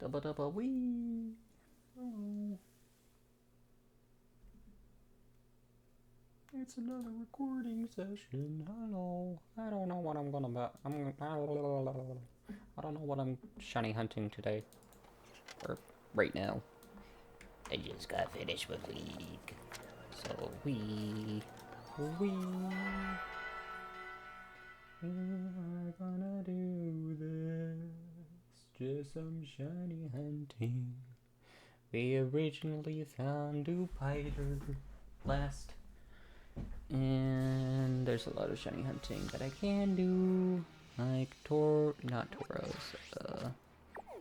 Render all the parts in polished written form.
Dubba dubba wee. Oh. It's another recording session. Hello. I don't know what I'm gonna I don't know what I'm shiny hunting today. Or right now. I just got finished with week. So we are gonna do this. Just some shiny hunting. We originally found Dupider last. And there's a lot of shiny hunting that I can do. Like not Tauros,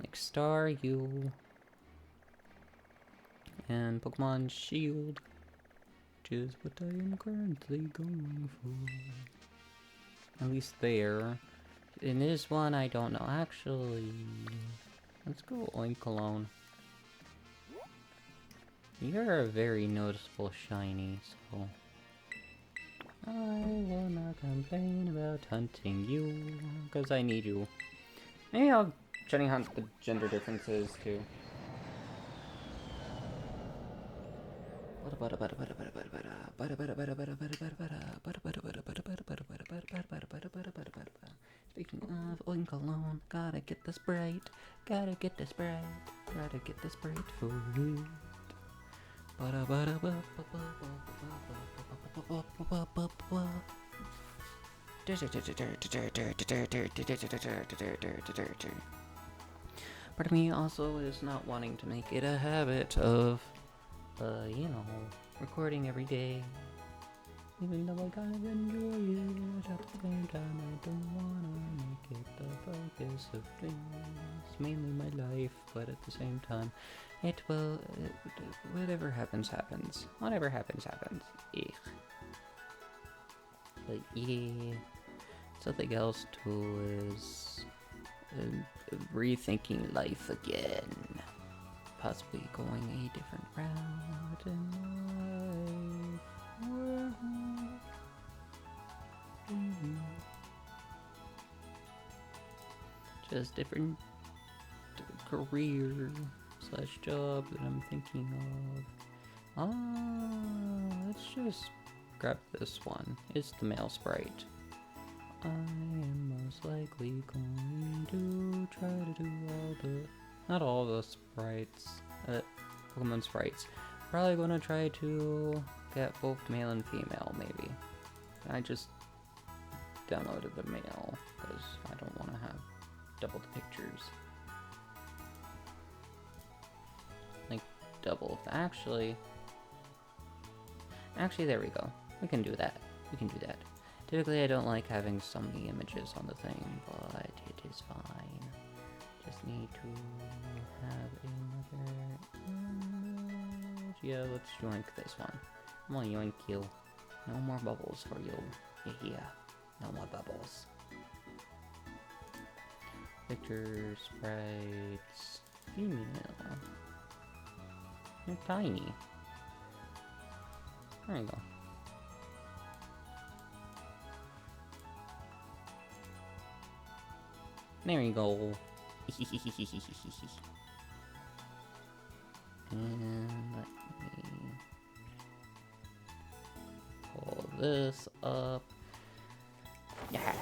like Staryu. And Pokemon Shield. Which is what I am currently going for. At least there. In this one, I don't know. Actually, let's go Oinkologne. You're a very noticeable shiny, so I will not complain about hunting you, because I need you. Maybe I'll shiny hunt the gender differences too. Speaking of Oinkologne, gotta get the Sprite, gotta get the Sprite, gotta get the Sprite for it. Part of me also is not wanting to make it a habit of, recording every day. Even though I kind of enjoy it, at the same time I don't wanna make it the focus of things. Mainly my life, but at the same time, it will, whatever happens, happens. Whatever happens, happens. Eek. But yeah, something else too is rethinking life again. Possibly going a different route in life. Just different career / job that I'm thinking of. Let's just grab this one. It's the male sprite. I am most likely going to try to do not all the sprites, Pokemon sprites. Probably gonna try to get both male and female, maybe. I just downloaded the male because I don't want to have double the pictures. Like double. Actually, there we go. We can do that. Typically, I don't like having so many images on the thing, but it is fine. Just need to have another image. Yeah, let's yoink this one. I'm gonna yoink you. No more bubbles for you. Yeah, no more bubbles. Picture sprites. Female. You're tiny. There you go. There you go. And let me pull this up. Yeah.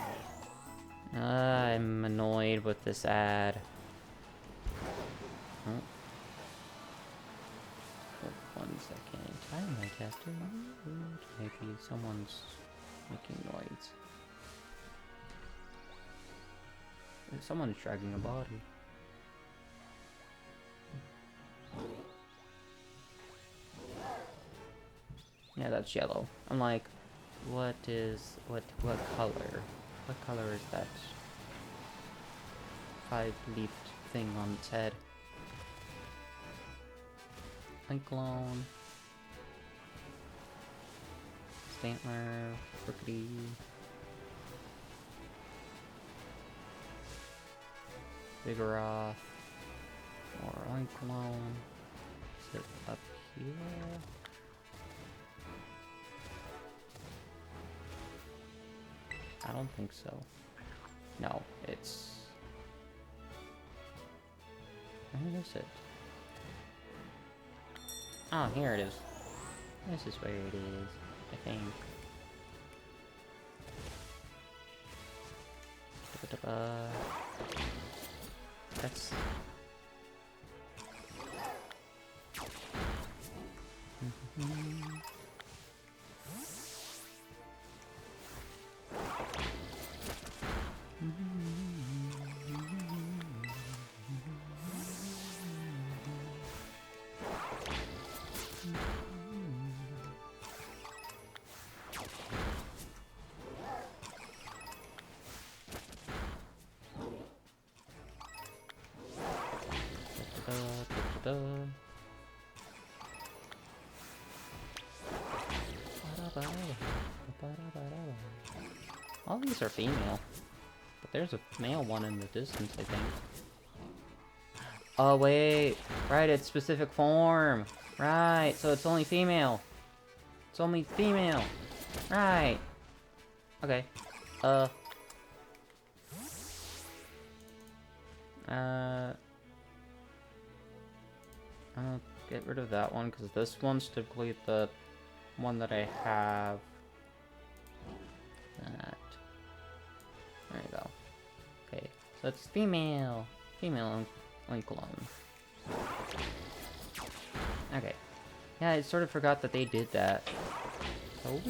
I'm annoyed with this ad. Oh. 1 second. I might have to mute. Maybe someone's making noise. Someone's dragging a body. Yeah, that's yellow. I'm like, what color? What color is that 5-leafed thing on its head? Cyclone. Stantler. Crookedy. Vigoroth. Or Oinkologne. Is it up here? I don't think so. No, it's... Where is it? Oh, here it is. This is where it is, I think. That's... All these are female, but there's a male one in the distance, I think. Oh wait, right, it's specific form. Right, so it's only female. It's only female. Right. Okay. I'll get rid of that one, because this one's typically the one that I have. That. There you go. Okay, so it's female. Female clone. Okay. Yeah, I sort of forgot that they did that. Oh.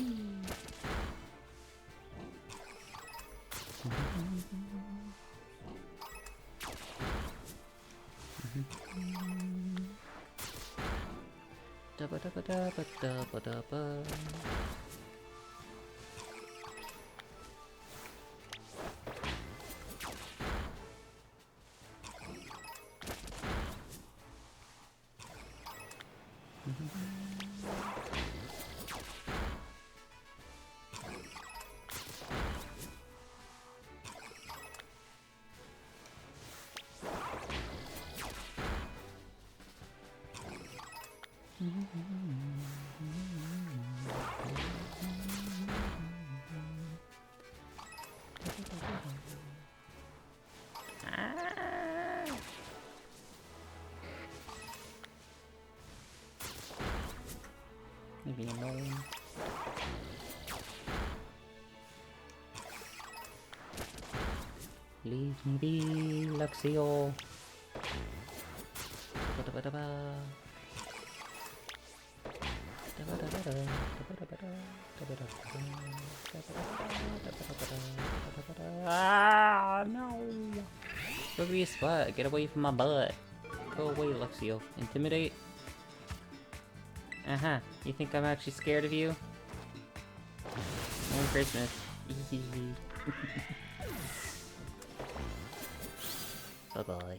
Maybe alone. Leave me be, Luxio. Ah, no! Rugby spot, get away from my butt. Go away, Luxio. Intimidate? Uh-huh. You think I'm actually scared of you? Merry Christmas. Bye-bye.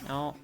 Oh.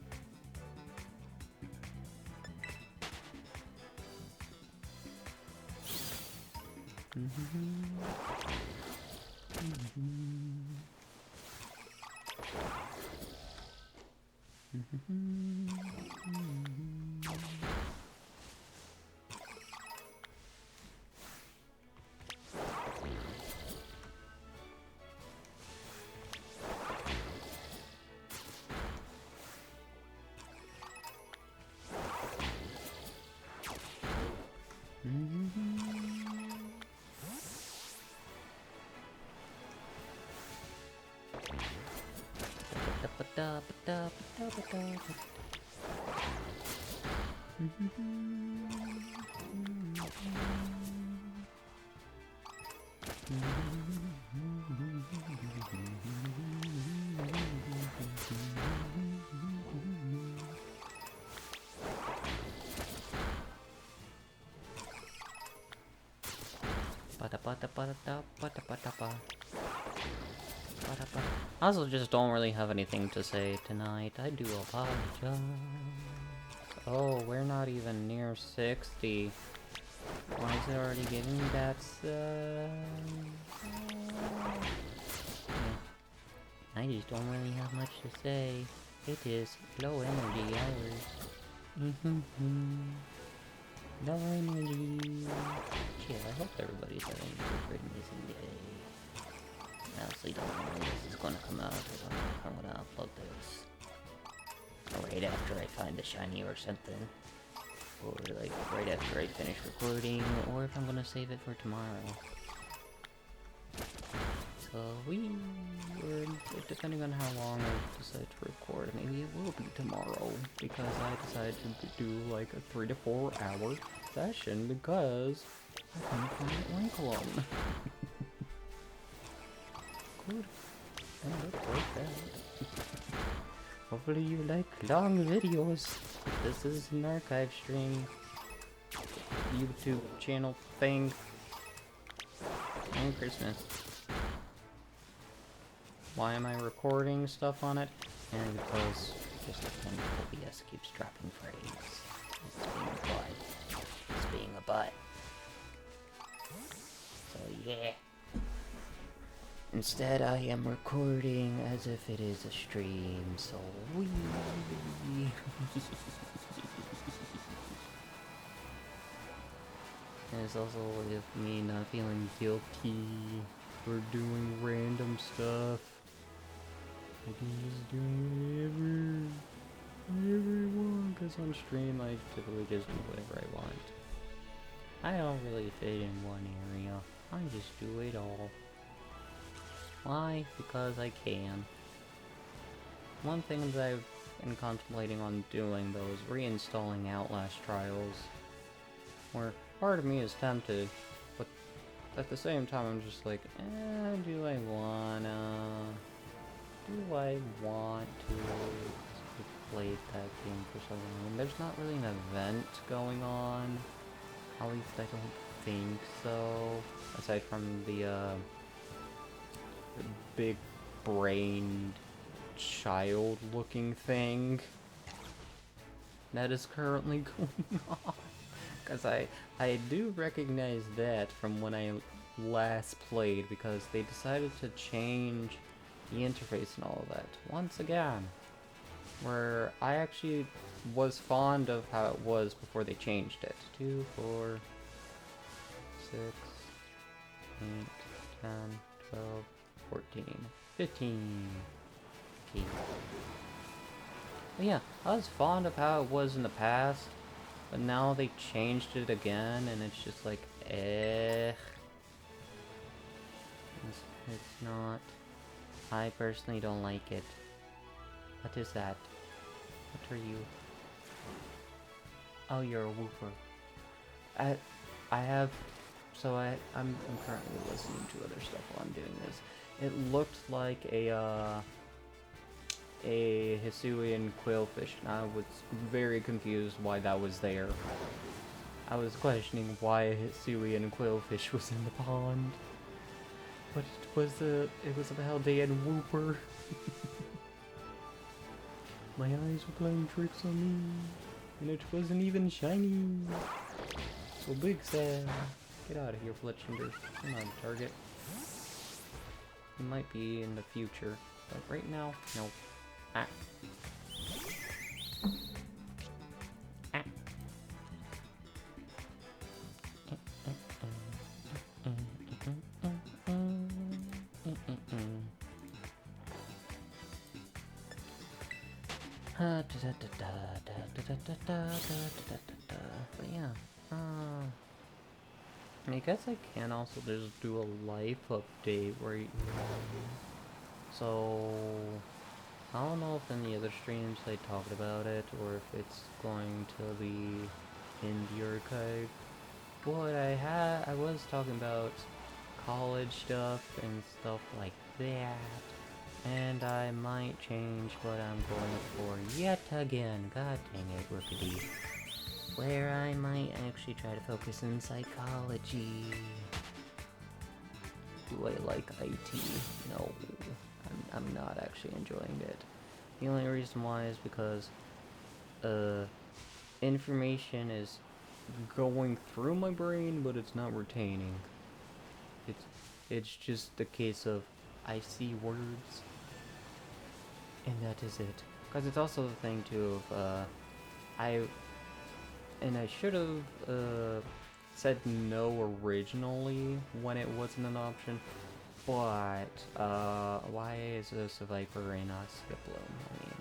I also just don't really have anything to say tonight. I do apologize. Oh, we're not even near 60. Why is it already giving me that I just don't really have much to say. It is low energy hours. Low energy. Chill, I hope everybody's having a super amazing day. I honestly don't know when this is gonna come out, because I'm gonna upload this right after I find a shiny or something. Or like right after I finish recording, or if I'm gonna save it for tomorrow. So or depending on how long I decide to record, maybe it will be tomorrow, because I decided to do like a 3 to 4 hour session because I couldn't find it link alone. Good. And let's break that. Hopefully you like long videos. This is an archive stream. YouTube channel thing. On Christmas. Why am I recording stuff on it? And because just when OBS keeps dropping frames. It's being a butt. It's being a butt. So yeah. Instead, I am recording as if it is a stream, so wee. And it's also with me not feeling guilty for doing random stuff. I can just do whatever I want, because on stream I typically just do whatever I want. I don't really fit in one area. I just do it all. Why? Because I can. One thing that I've been contemplating on doing, though, is reinstalling Outlast Trials. Where part of me is tempted, but at the same time I'm just like, do I want to? I've played that game for so long. There's not really an event going on. At least I don't think so. Aside from the big brained child looking thing that is currently going on, because I do recognize that from when I last played, because they decided to change the interface and all of that once again, where I actually was fond of how it was before they changed it. 2, 4, 6, 8, 10, 12, 14, 15. Okay. But yeah, I was fond of how it was in the past, but now they changed it again, and it's just like, It's not. I personally don't like it. What is that? What are you? Oh, you're a whooper. I'm currently listening to other stuff while I'm doing this. It looked like a Hisuian quailfish, and I was very confused why that was there. I was questioning why a Hisuian quailfish was in the pond. But it was a Valdean whooper. My eyes were playing tricks on me, and it wasn't even shiny. So big sad. Get out of here, Fletchinder. I'm not a target. He might be in the future, but right now, no. Ah. Ah. But yeah, I guess I can also just do a life update right now. So I don't know if in the other streams they talked about it, or if it's going to be in the archive. But I was talking about college stuff and stuff like that. And I might change what I'm going for yet again. God dang it, Rookity. Where I might actually try to focus in psychology. Do I like IT? No. I'm not actually enjoying it. The only reason why is because information is going through my brain, but it's not retaining. It's just a case of I see words, and that is it. Because it's also the thing too of I should have said no originally when it wasn't an option, but why is this a Viper and not Skiploom? I mean,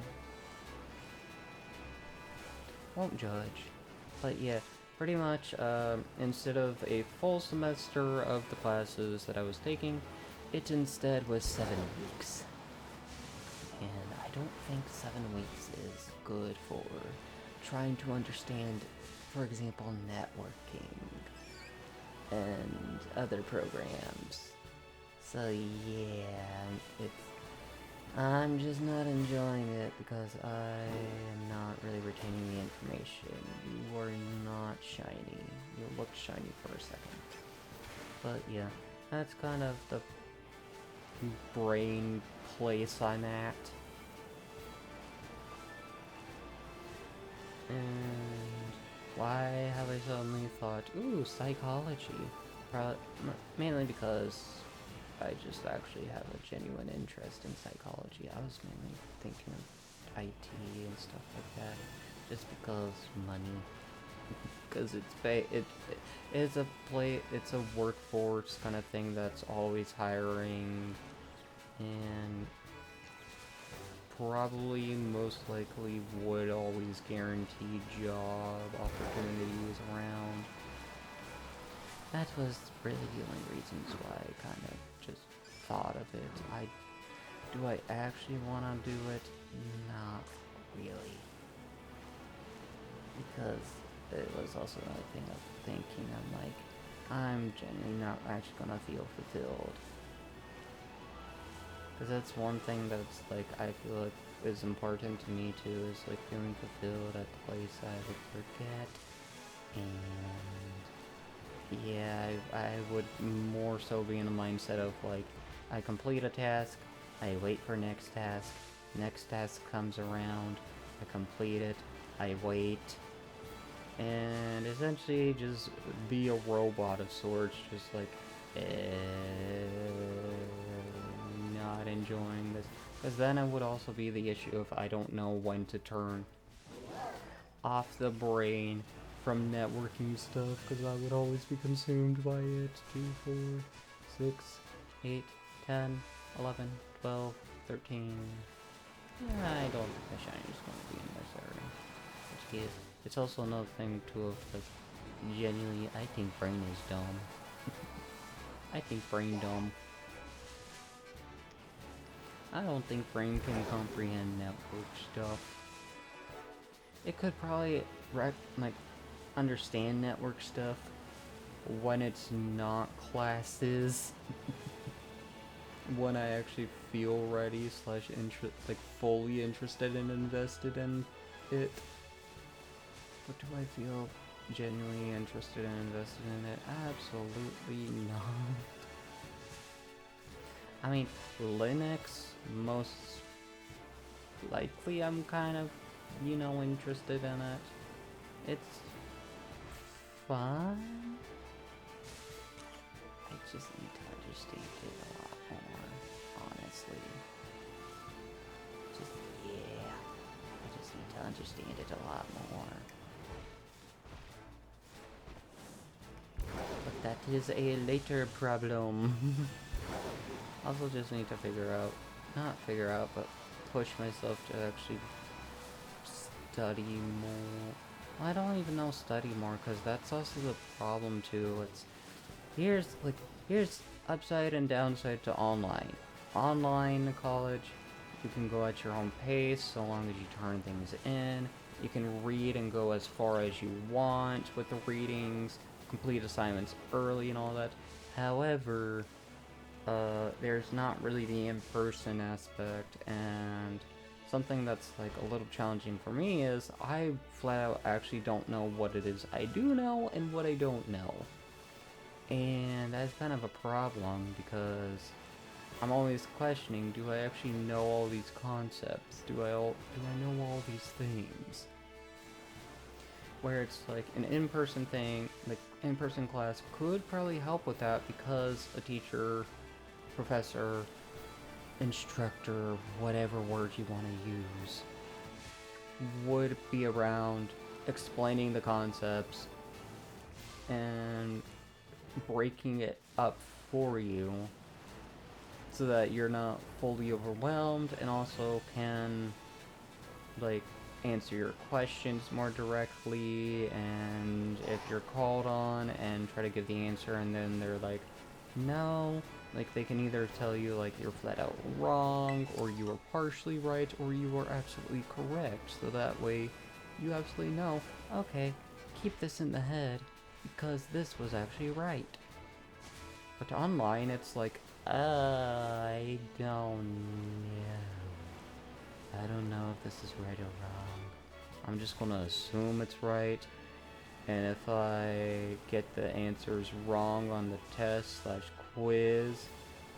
won't judge. But yeah, pretty much instead of a full semester of the classes that I was taking, it instead was 7 weeks. And I don't think 7 weeks is good for trying to understand, for example, networking and other programs. So yeah, I'm just not enjoying it because I am not really retaining the information. You are not shiny. You looked shiny for a second. But yeah, that's kind of the brain place I'm at. And why have I suddenly thought, ooh, psychology? Mainly because I just actually have a genuine interest in psychology. I was mainly thinking of IT and stuff like that, just because money. Because it's it's a workforce kind of thing that's always hiring, and probably most likely would always guarantee job opportunities around. That was really the only reasons why I kind of just thought of it. Do I actually want to do it? Not really. Because it was also another thing of thinking, I'm genuinely not actually gonna feel fulfilled. Because that's one thing that's, I feel like is important to me too, is, feeling fulfilled at the place I would work at. And yeah, I would more so be in a mindset of, I complete a task, I wait for next task comes around, I complete it, I wait, and essentially just be a robot of sorts, just not enjoying this. Because then it would also be the issue of I don't know when to turn off the brain from networking stuff, because I would always be consumed by it. 2, 4, 6, 8, 10, 11, 12, 13. Yeah, I don't think the Shinies going to be in this area. Which is, it's also another thing too of, genuinely, I think Brain is dumb. I think Brain dumb. I don't think Brain can comprehend network stuff. It could probably, understand network stuff when it's not classes. When I actually feel ready / fully interested and invested in it. But do I feel genuinely interested and invested in it? Absolutely not. I mean, Linux, most likely I'm kind of, interested in it. It's fun. I just need to understand it a lot more, honestly. I just need to understand it a lot more. But that is a later problem. Also just need to but push myself to actually study more. Well, I don't even know study more, because that's also the problem too. Here's upside and downside to online. Online college, you can go at your own pace so long as you turn things in. You can read and go as far as you want with the readings, complete assignments early and all that. However, there's not really the in-person aspect, and something that's a little challenging for me is I flat out actually don't know what it is I do know and what I don't know. And that's kind of a problem, because I'm always questioning, do I actually know all these concepts? Do I know all these things? Where it's an in-person thing, in-person class could probably help with that, because a teacher, professor, instructor, whatever word you want to use, would be around explaining the concepts and breaking it up for you so that you're not fully overwhelmed, and also can like answer your questions more directly, and if you're called on and try to give the answer and then they're like no, like they can either tell you like you're flat out wrong, or you are partially right, or you are absolutely correct, so that way you absolutely know, okay, keep this in the head because this was actually right. But online it's like, I don't know. I don't know if this is right or wrong. I'm just gonna assume it's right, and if I get the answers wrong on the test slash quiz,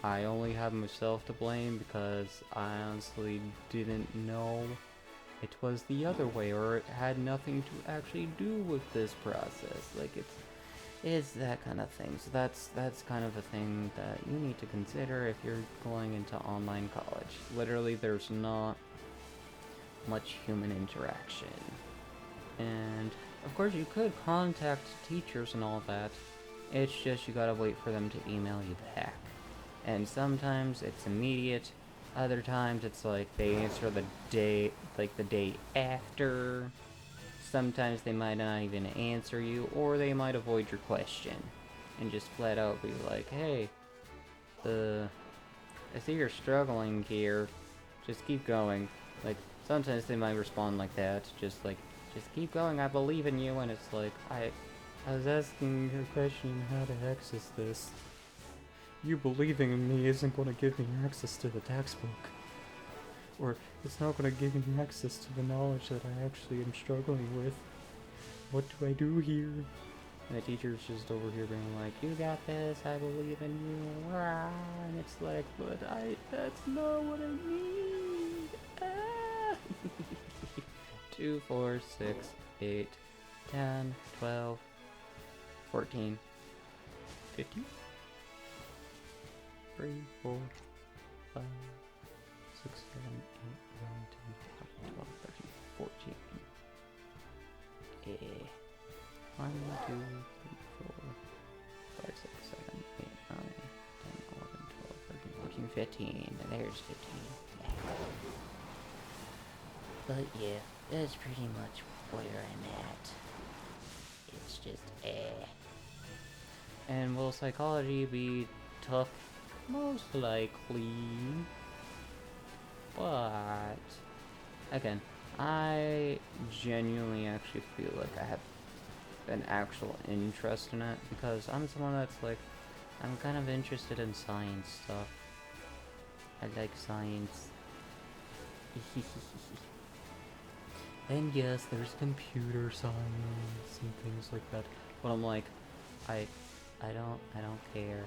I only have myself to blame because I honestly didn't know it was the other way, or it had nothing to actually do with this process. Like it's that kind of thing. So that's kind of a thing that you need to consider if you're going into online college. Literally, there's not much human interaction. And of course you could contact teachers and all that. It's just you gotta wait for them to email you back. And sometimes it's immediate, other times it's like they answer the day after. Sometimes they might not even answer you, or they might avoid your question and just flat out be like, hey, I see you're struggling here, just keep going. Like, sometimes they might respond like that, just keep going, I believe in you, and it's like, I was asking a question how to access this. You believing in me isn't going to give me access to the textbook. Or it's not going to give me access to the knowledge that I actually am struggling with. What do I do here? And the teacher's just over here being like, you got this, I believe in you, rah. And it's like, but that's not what I need. Ah. 2, 4, 6, 8, 10, 12, 14, 15, 3, 4, 5, 6, 7, 8, 9, 10, 12, 13, 14. Yeah. 1, 2, 3, 4, 5, 6, 7, 8, 9, 10, 11, 12, 13, 14, 15. There's 15. Yeah. But yeah, that's pretty much where I'm at. It's just And will psychology be tough? Most likely. But again, I genuinely actually feel like I have an actual interest in it, because I'm someone that's like, I'm kind of interested in science stuff. I like science. And yes, there's computer science and things like that, but I'm like, I don't care.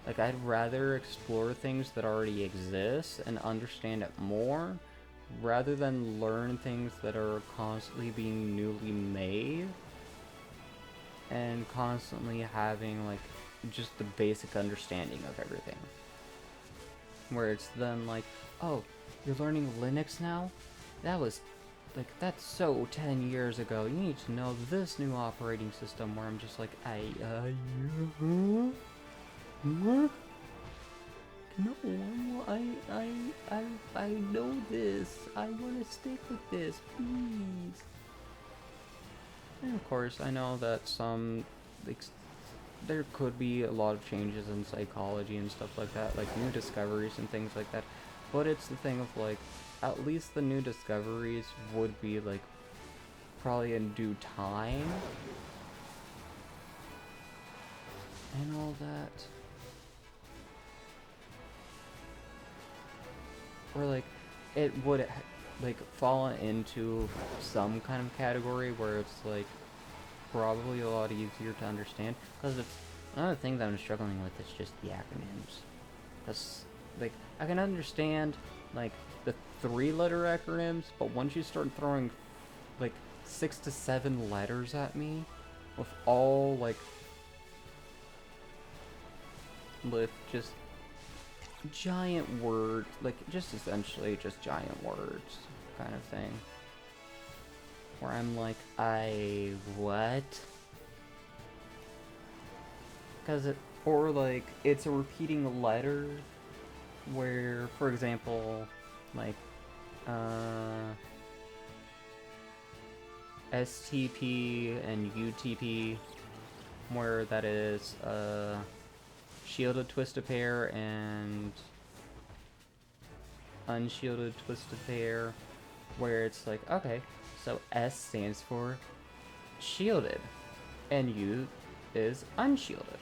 Like, I'd rather explore things that already exist and understand it more, rather than learn things that are constantly being newly made and constantly having like just the basic understanding of everything. Where it's then like, oh, you're learning Linux now? That was like, that's so 10 years ago. You need to know this new operating system. Where I'm just like, no, I know this. I want to stick with this, please. And of course, I know that some, like, there could be a lot of changes in psychology and stuff like that, like new discoveries and things like that. But it's the thing of like, at least the new discoveries would be like probably in due time and all that. Or like, it would like fall into some kind of category where it's like probably a lot easier to understand, because it's another thing that I'm struggling with is just the acronyms. Because like, I can understand like the 3-letter acronyms, but once you start throwing like 6 to 7 letters at me with all like with just giant words, like just essentially just giant words kind of thing, where I'm like, what? Because or like, it's a repeating letter where, for example, like, STP and UTP, where that is, shielded twisted pair and unshielded twisted pair, where it's like, okay, so S stands for shielded, and U is unshielded.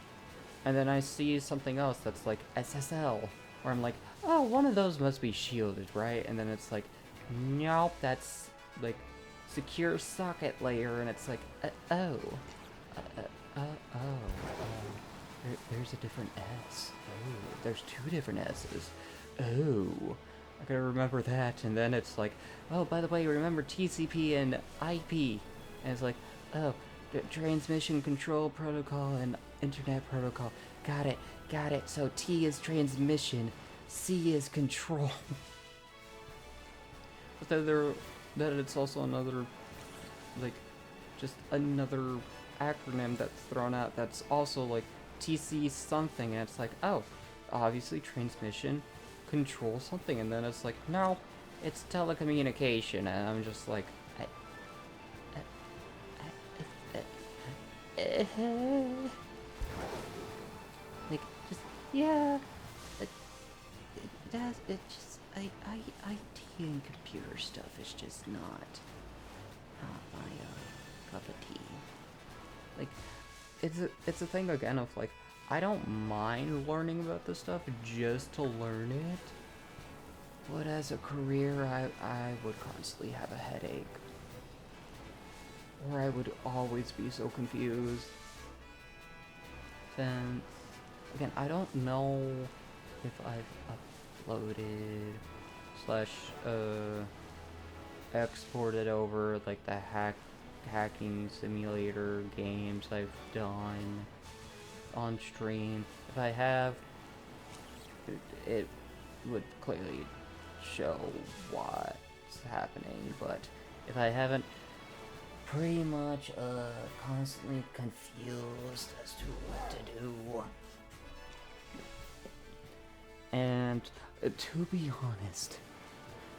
And then I see something else that's like SSL, where I'm like, oh, one of those must be shielded, right? And then it's like, nope, that's like secure socket layer, and it's like, there's a different S. Oh, there's two different S's. Oh, I gotta remember that. And then it's like, oh, by the way, remember TCP and IP. And it's like, oh, the transmission control protocol and internet protocol. Got it, got it. So T is transmission, C is control. But then it's also another, like, just another acronym that's thrown out that's also like TC something, and it's like, oh, obviously transmission control something, and then it's like, no, it's telecommunication, and I'm just like, like, just, yeah, it just, IT and computer stuff is just not my, cup of tea. Like, it's a thing again of like, I don't mind learning about this stuff just to learn it, but as a career, I would constantly have a headache, or I would always be so confused. Since, again, I don't know if I've uploaded slash exported over like the hacking simulator games I've done on stream. If I have, it would clearly show what's happening, but if I haven't, pretty much constantly confused as to what to do. And to be honest,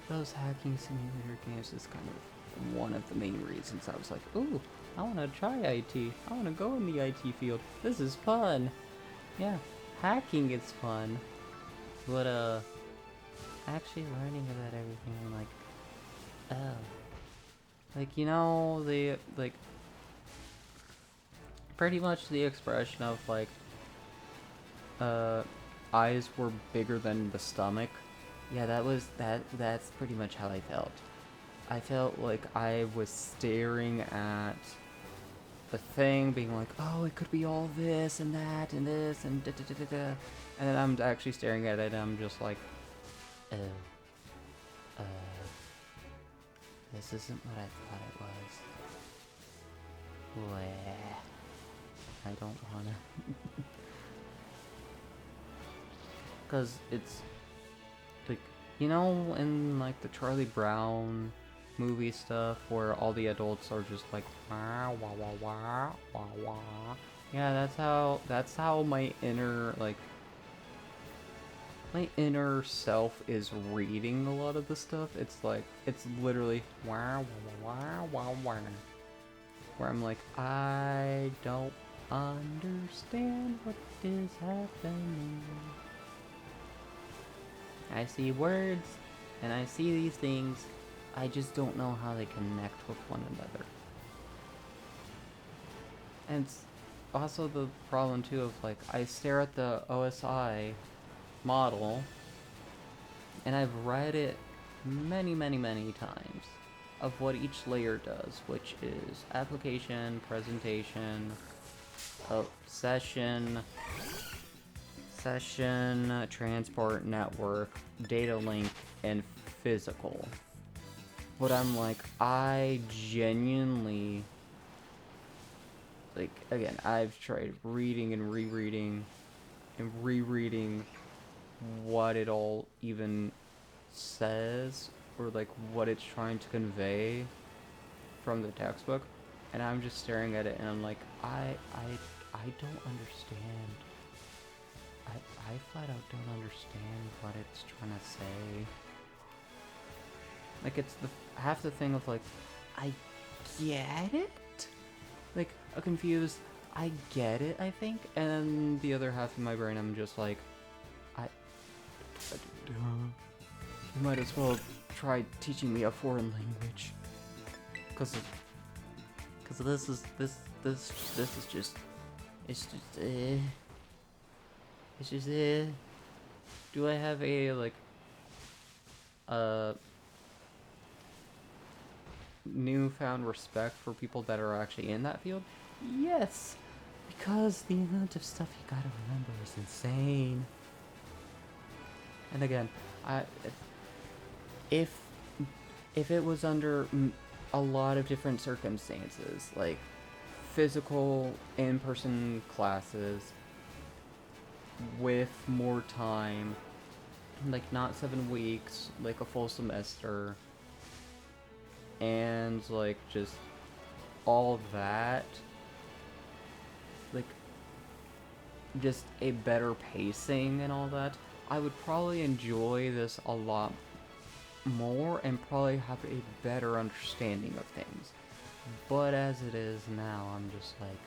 those hacking simulator games is kind of one of the main reasons I was like, ooh, I want to try IT. I want to go in the IT field. This is fun. Yeah, hacking is fun. But, actually learning about everything, I'm like, oh. Like, you know, like, pretty much the expression of, like, eyes were bigger than the stomach. Yeah, that's pretty much how I felt. I felt like I was staring at the thing, being like, oh, it could be all this and that and this and da da da da da. And then I'm actually staring at it and I'm just like, oh, this isn't what I thought it was. Bleh. I don't wanna. Cause it's, like, you know, in like the Charlie Brown movie stuff where all the adults are just like wah wah wah wah wah wah. Yeah, that's how my inner self is reading a lot of the stuff. It's like, it's literally wah wah wah wah wah, where I'm like, I don't understand what is happening. I see words, and I see these things, I just don't know how they connect with one another. And it's also the problem too of like, I stare at the OSI model, and I've read it many times, of what each layer does, which is application, presentation, session, transport, network, data link, and physical. But I'm like, I genuinely, like, again, I've tried reading and rereading what it all even says, or like what it's trying to convey. from the textbook, and I'm just staring at it, and I'm like, I don't understand. I flat out don't understand what it's trying to say. Like, it's the half the thing of like, I get it? Like, a confused, I get it, I think, and then the other half of my brain, I'm just like, you might as well try teaching me a foreign language. Cause this is just, it's just, do I have a, like, newfound respect for people that are actually in that field? Yes, because the amount of stuff you gotta remember is insane. And again, if it was under a lot of different circumstances, like physical in-person classes with more time, like not 7 weeks, like a full semester, and like just all that, like just a better pacing and all that, I would probably enjoy this a lot more and probably have a better understanding of things. But as it is now, I'm just like,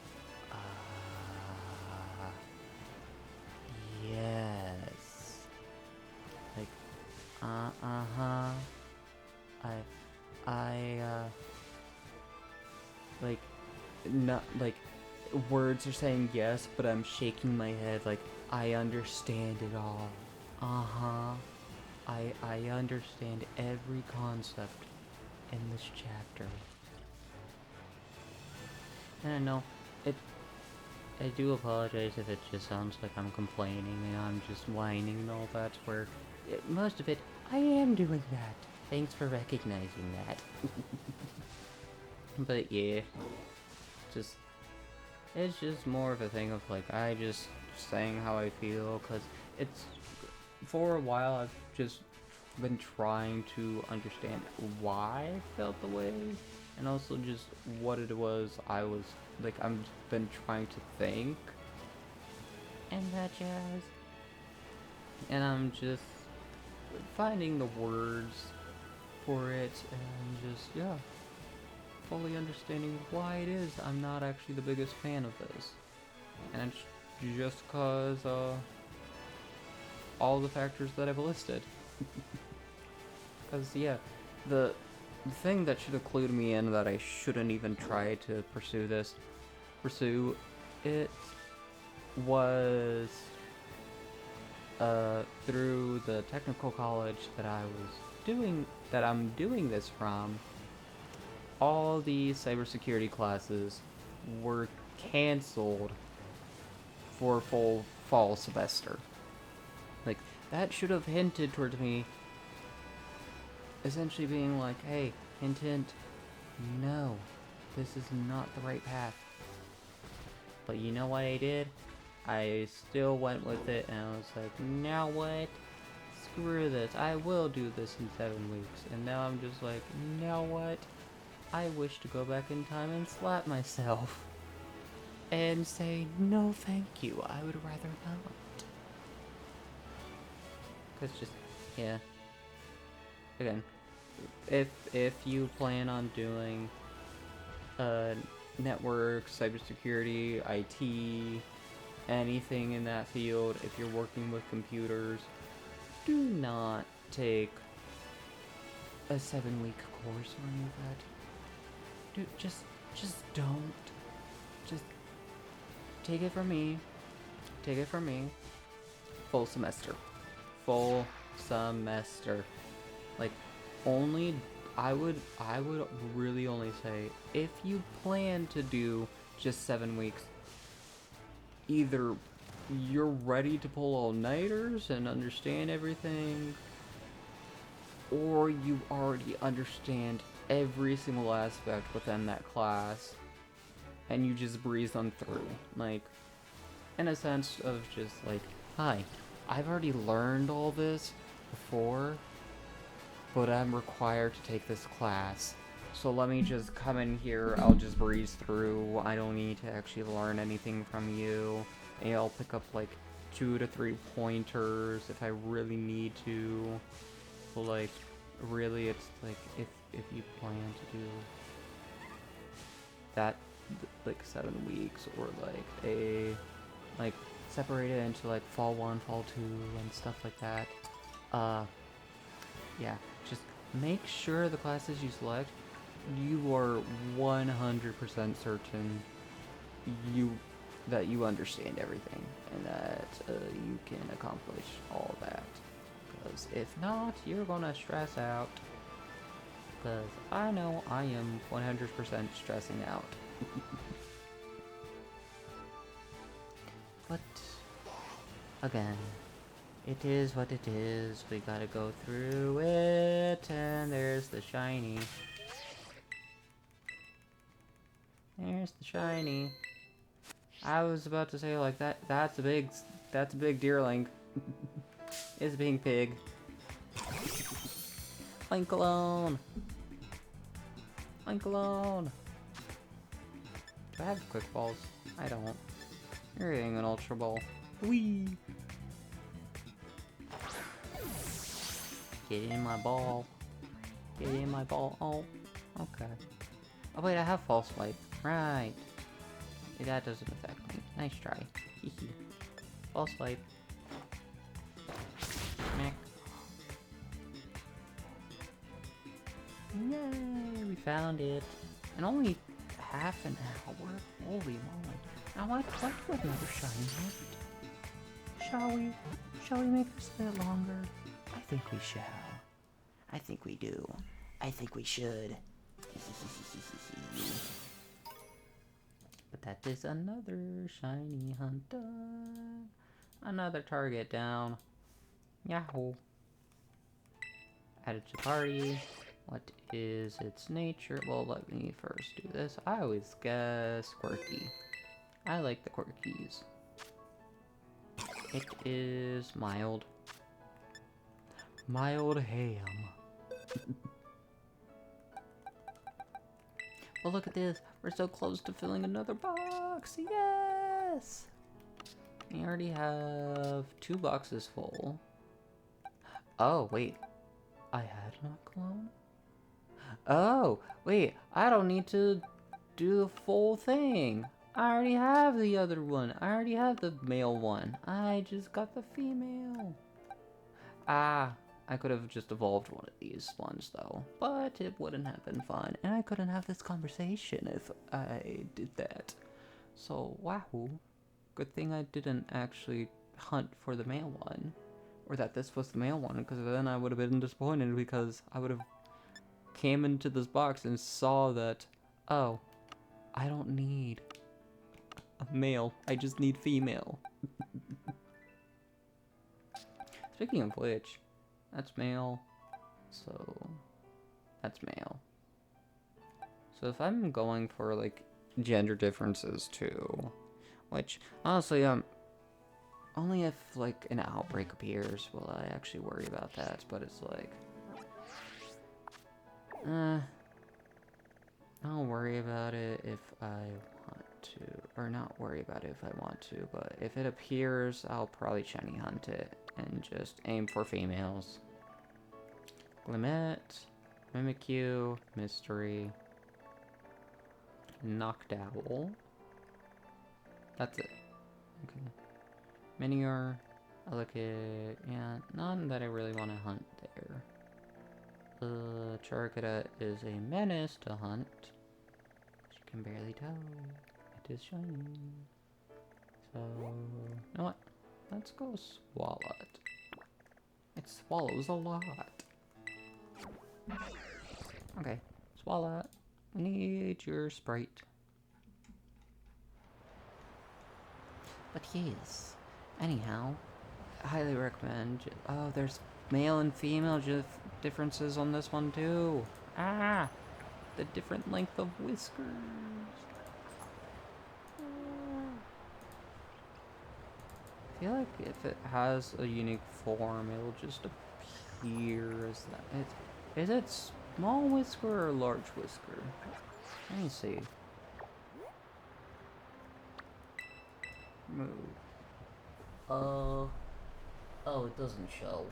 yes. Like, like, not, like, words are saying yes, but I'm shaking my head like, I understand it all. I understand every concept in this chapter. And I know, I do apologize if it just sounds like I'm complaining and I'm just whining and all that, where most of it, I am doing that. Thanks for recognizing that. But yeah, it's just more of a thing of like, I just saying how I feel, because it's, for a while I've just been trying to understand why I felt the way, and also just what it was I was, like, I've been trying to think, and that jazz. And I'm just finding the words for it, and just, yeah, fully understanding why it is I'm not actually the biggest fan of this. And it's just cause, all the factors that I've listed. Because, yeah, the thing that should have clued me in that I shouldn't even try to pursue it was, through the technical college that I'm doing this from, all the cybersecurity classes were canceled for full fall semester. Like, that should have hinted towards me essentially being like, hey, hint, no, this is not the right path. But you know what I did? I still went with it, and I was like, now what? Screw this, I will do this in 7 weeks. And now I'm just like, now what? I wish to go back in time and slap myself. And say, no thank you, I would rather not. Cause just, yeah. Again, if you plan on doing network, cybersecurity, IT, anything in that field, if you're working with computers, do not take a 7-week course or any of that. Dude, just don't. Just take it from me. Take it from me. Full semester. Full semester. Like, only, I would really only say, if you plan to do just 7 weeks, either you're ready to pull all-nighters and understand everything, or you already understand every single aspect within that class, and you just breeze on through. Like, in a sense of just like, hi, I've already learned all this before, but I'm required to take this class. So let me just come in here, I'll just breeze through, I don't need to actually learn anything from you. And I'll pick up like 2 to 3 pointers if I really need to. But like, really it's like, if you plan to do that, like 7 weeks, or like separate it into like fall 1, fall 2, and stuff like that. Yeah, just make sure the classes you select, you are 100% certain that you understand everything, and that you can accomplish all that. Because if not, you're gonna stress out. Because I know I am 100% stressing out. But, again, it is what it is. We gotta go through it, and there's the shiny. There's the shiny. I was about to say like that. That's a big deerling. It's a big pig. Link alone. Link alone. Do I have quick balls? I don't. You're getting an ultra ball. Whee! Get in my ball. Get in my ball. Oh, okay. Oh wait, I have false swipe. Right. Yeah, that doesn't affect me. Nice try. False swipe. Smack. Yay, we found it. And only half an hour? Holy moly. Now let's do another shiny hunt. Shall we make this a bit longer? I think we shall. I think we do. I think we should. But that is another shiny hunt done. Another target down. Yahoo. Add it to party. What is its nature? Well, let me first do this. I always guess quirky. I like the quirkies. It is mild. Mild ham. Well, look at this. We're so close to filling another box. Yes! We already have 2 boxes full. Oh, wait. I had not clone? Oh, wait. I don't need to do the full thing. I already have the other one. I already have the male one. I just got the female. Ah, I could have just evolved one of these ones, though. But it wouldn't have been fun. And I couldn't have this conversation if I did that. So, wahoo. Good thing I didn't actually hunt for the male one. Or that this was the male one, because then I would have been disappointed, because I would have came into this box and saw that, oh, I don't need a male. I just need female. Speaking of which, that's male. So, that's male. So if I'm going for, like, gender differences, too, which, honestly, only if, like, an outbreak appears will I actually worry about that, but it's like, I'll worry about it if I want to, or not worry about it if I want to, but if it appears, I'll probably shiny hunt it and just aim for females. Limit, Mimikyu, Mystery, Knocked Owl. That's it. Okay. Minior, Elekid, yeah, none that I really want to hunt there. Charcadet is a menace to hunt. As you can barely tell, it is shiny. So, you know what? Let's go Swalot. It swallows a lot. Okay, Swalot, we need your sprite. But yes, anyhow, I highly recommend. Oh, there's male and female differences on this one too. Ah, the different length of whiskers. I feel like if it has a unique form, it'll just appear as that. Is it Small whisker or large whisker? Let me see. Move. Oh, it doesn't show.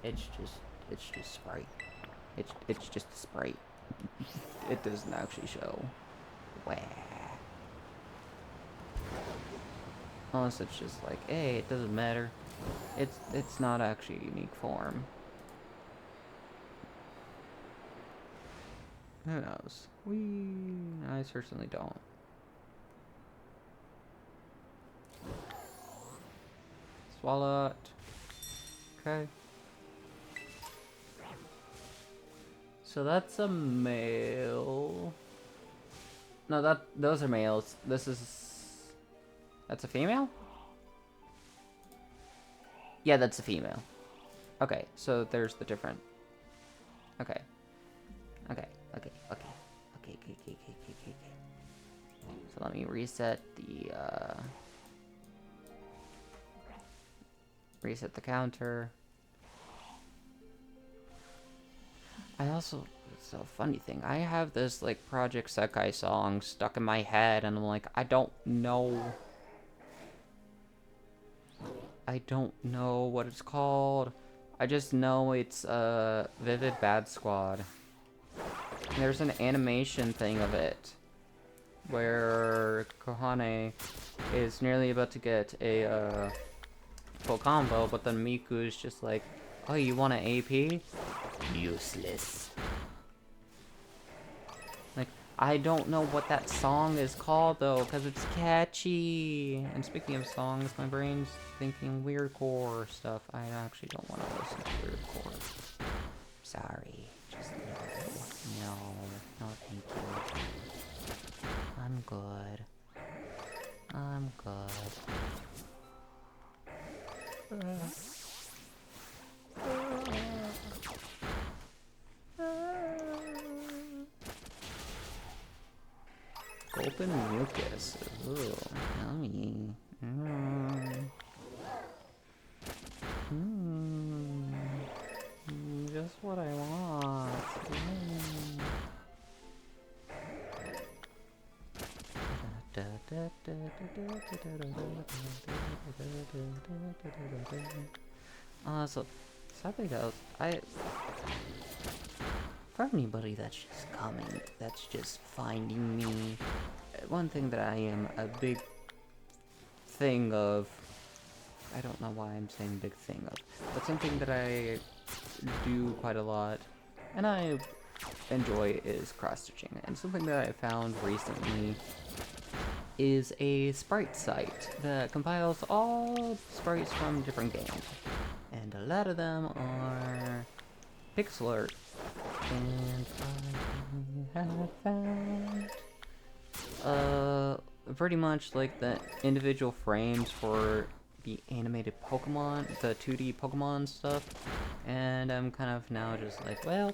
It's just Sprite. It's just a Sprite. It doesn't actually show. Wah. Unless it's just like, hey, it doesn't matter. It's not actually a unique form. Who knows? I certainly don't. Swallow it. Okay. So that's a male. No, those are males. That's a female? Yeah, that's a female. Okay, so there's the different. Okay. Okay. So let me reset the counter. It's a funny thing. I have this like Project Sekai song stuck in my head, and I'm like, I don't know what it's called. I just know it's Vivid Bad Squad. There's an animation thing of it where Kohane is nearly about to get a full combo, but then Miku's just like, oh, you want an AP? Useless. Like, I don't know what that song is called though, because it's catchy. And speaking of songs, my brain's thinking weirdcore stuff. I actually don't want to listen to weirdcore. Sorry. Just no, thank you. I'm good. Open mucus. Ooh, yummy. Just what I want. So sadly though, for anybody that's just coming, that's just finding me, one thing that I am a big thing of, I don't know why I'm saying big thing of, but something that I do quite a lot, and I enjoy, is cross-stitching. And something that I found recently is a sprite site that compiles all sprites from different games. And a lot of them are pixel art. And I have found pretty much like the individual frames for the animated Pokemon, the 2D Pokemon stuff. And I'm kind of now just like, well,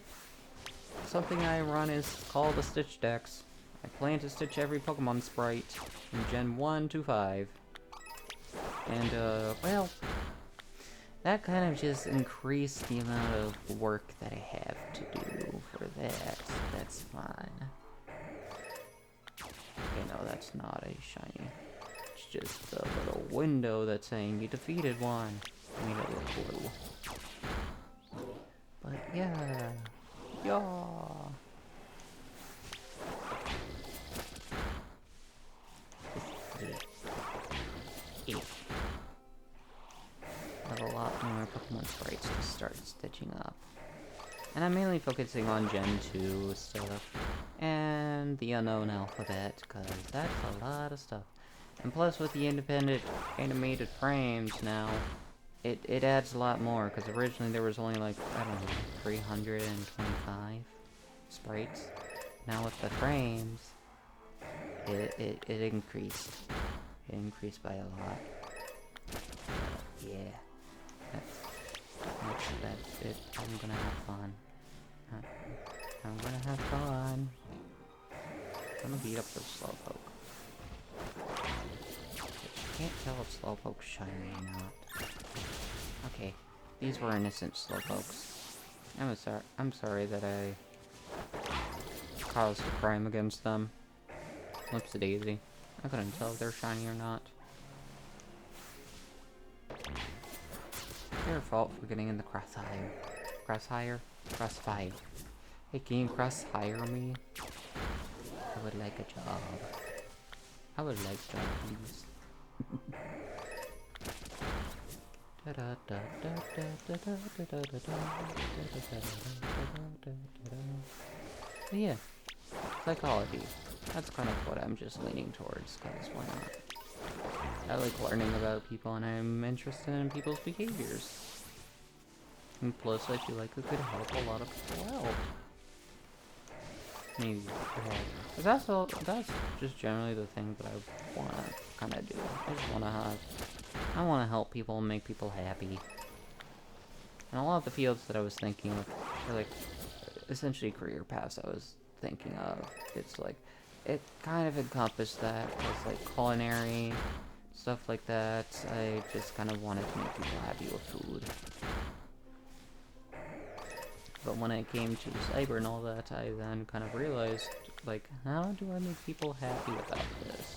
something I run is called a Stitch Dex. I plan to stitch every Pokemon sprite from Gen 1 to 5. And, well, that kind of just increased the amount of work that I have to do for that. That's fine. Okay, no, that's not a shiny. It's just a little window that's saying you defeated one. I mean, a little blue. But yeah. I have a lot more Pokemon sprites to start stitching up. And I'm mainly focusing on Gen 2 stuff. And the unknown alphabet, because that's a lot of stuff. And plus with the independent animated frames now, it adds a lot more, because originally there was only like, I don't know, 325 sprites. Now with the frames, it increased. It increased by a lot. Yeah. That's it. I'm gonna have fun. I'm gonna have fun. I'm gonna beat up this Slowpoke. I can't tell if Slowpoke's shiny or not. Okay, these were innocent Slowpokes. I'm sorry that I caused a crime against them. Whoopsie daisy. I couldn't tell if they're shiny or not. Their fault for getting in the crossfire. Crossfire. Hey, can you crossfire me? I would like a job. I would like a job, please. But yeah, psychology. That's kind of what I'm just leaning towards, because why not? I like learning about people, and I'm interested in people's behaviors. And plus, I feel like it could help a lot of people out. Maybe. That's just generally the thing that I want to kind of do. I want to help people and make people happy. And a lot of the fields that I was thinking of are like, essentially career paths I was thinking of. It's like, it kind of encompassed that as like culinary, stuff like that. I just kind of wanted to make people happy with food. But when it came to cyber and all that, I then kind of realized, like, how do I make people happy without this?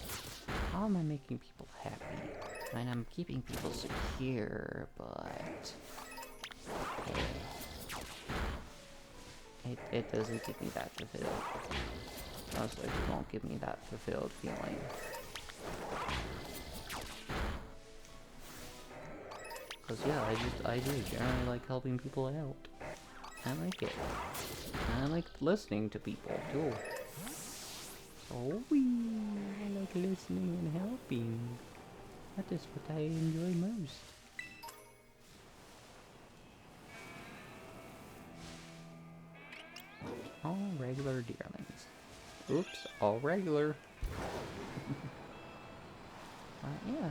How am I making people happy? And I'm keeping people secure, but it doesn't give me that fulfilled. Honestly, it won't give me that fulfilled feeling. Cause yeah, I do generally like helping people out. I like it. I like listening to people too. So I like listening and helping. That is what I enjoy most. All regular deerlings. Oops, all regular. Yeah.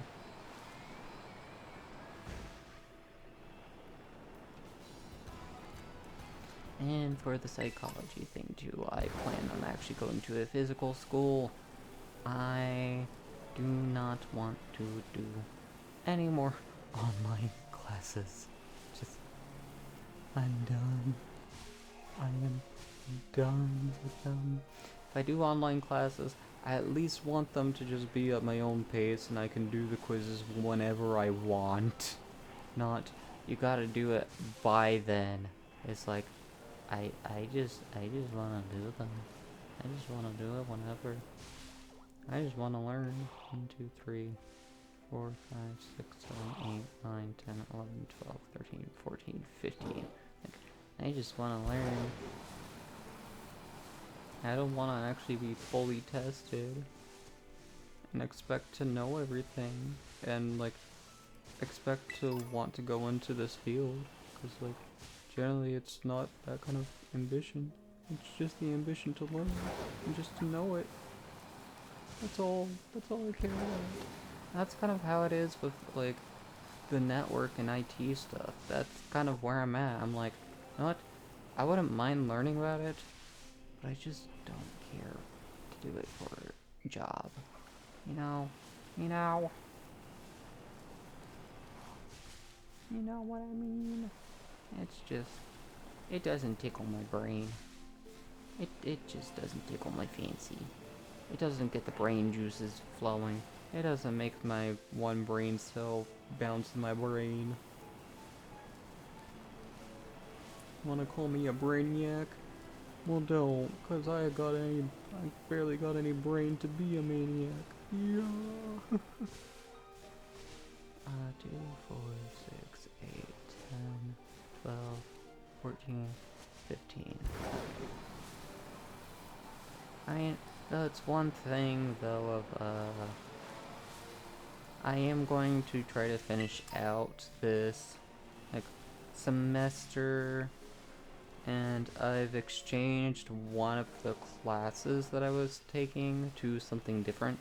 And for the psychology thing too, I plan on actually going to a physical school. I do not want to do any more online classes. I'm done. I am done with them. If I do online classes, I at least want them to just be at my own pace and I can do the quizzes whenever I want. Not, you gotta do it by then. It's like, I just wanna do them. I just wanna do it whenever. I just wanna learn. 1, 2, 3, 4, 5, 6, 7, 8, 9, 10, 11, 12, 13, 14, 15. Like, I just wanna learn. I don't wanna actually be fully tested and expect to know everything and like expect to want to go into this field, because like generally it's not that kind of ambition. It's just the ambition to learn and just to know it. That's all I care about. That's kind of how it is with like the network and IT stuff. That's kind of where I'm at. I'm like, you know what? I wouldn't mind learning about it, but I just don't care to do it for a job. You know what I mean? It's just, it doesn't tickle my brain. It just doesn't tickle my fancy. It doesn't get the brain juices flowing. It doesn't make my one brain cell bounce in my brain. Wanna call me a brainiac? Well, don't, cause I barely got any brain to be a maniac. Yeah. 2, 4, 6, 8, 10, 12, 14, 15. I mean, that's one thing though of I am going to try to finish out this like semester, and I've exchanged one of the classes that I was taking to something different.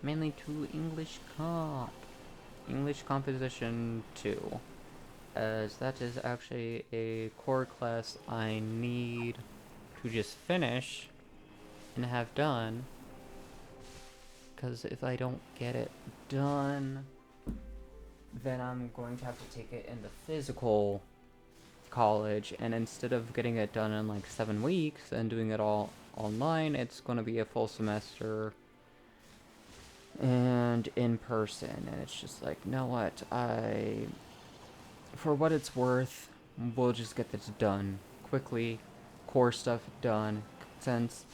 Mainly to English Composition 2, as that is actually a core class I need to just finish and have done, because if I don't get it done, then I'm going to have to take it in the physical college, and instead of getting it done in like 7 weeks and doing it all online, it's going to be a full semester and in person. And it's just like, you know what, for what it's worth, we'll just get this done quickly, core stuff done, since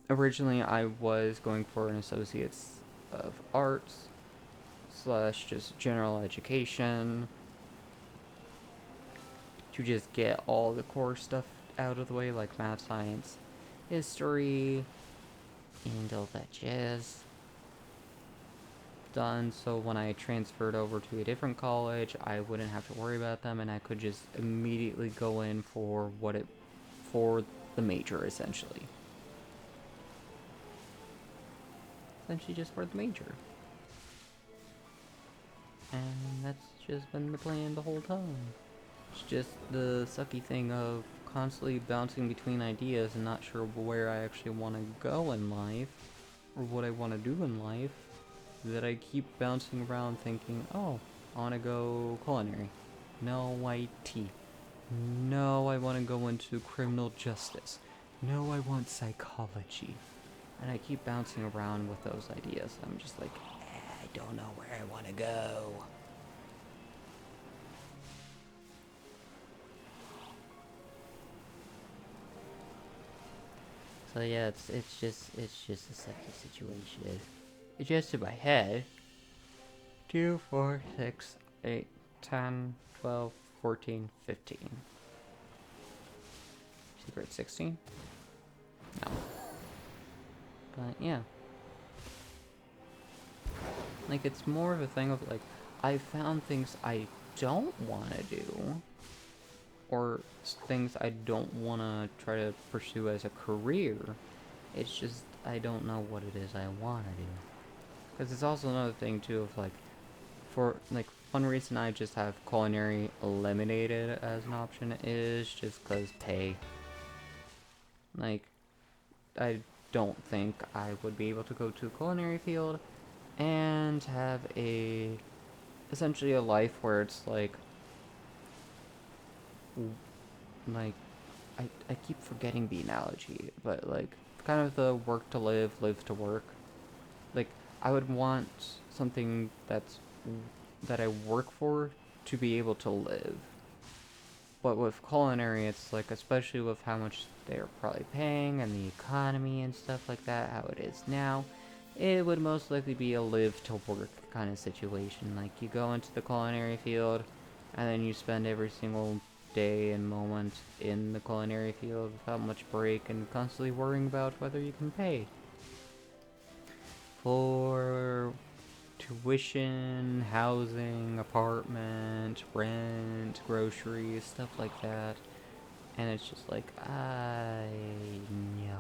originally I was going for an Associate's of Arts slash just general education to just get all the core stuff out of the way, like math, science, history, and all that jazz done, so when I transferred over to a different college, I wouldn't have to worry about them, and I could just immediately go in for for the major, essentially. Essentially just for the major. And that's just been the plan the whole time. It's just the sucky thing of constantly bouncing between ideas and not sure where I actually want to go in life, or what I want to do in life, that I keep bouncing around thinking, oh, I want to go culinary. No, IT. No, I want to go into criminal justice. No, I want psychology. And I keep bouncing around with those ideas. I'm just like, I don't know where I want to go. So yeah, it's just a sucky situation. It's just in my head. 2, 4, 6, 8, 10, 12, 14, 15. Secret 16? No. But yeah. Like, it's more of a thing of like, I found things I don't want to do, or things I don't want to try to pursue as a career. It's just, I don't know what it is I want to do. Because it's also another thing too of like, for like, one reason I just have culinary eliminated as an option is just because pay. Like, I don't think I would be able to go to a culinary field and have essentially a life where it's like, I keep forgetting the analogy, but like, kind of the work to live, live to work. Like, I would want something that I work for to be able to live. But with culinary, it's like, especially with how much they're probably paying and the economy and stuff like that, how it is now, it would most likely be a live to work kind of situation. Like, you go into the culinary field, and then you spend every single day and moment in the culinary field without much break and constantly worrying about whether you can pay for tuition, housing, apartment, rent, groceries, stuff like that. And it's just like, I know.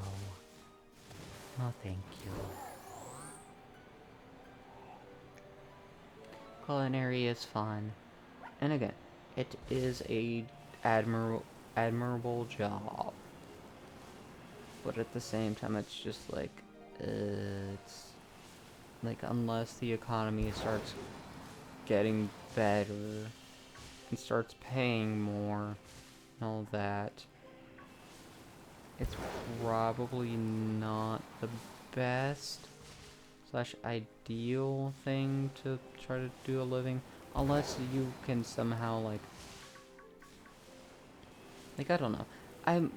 Oh, thank you. Culinary is fun. And again, it is a admirable job. But at the same time, it's just like, it's like, unless the economy starts getting better and starts paying more and all that, it's probably not the best slash ideal thing to try to do a living, unless you can somehow like I don't know. I'm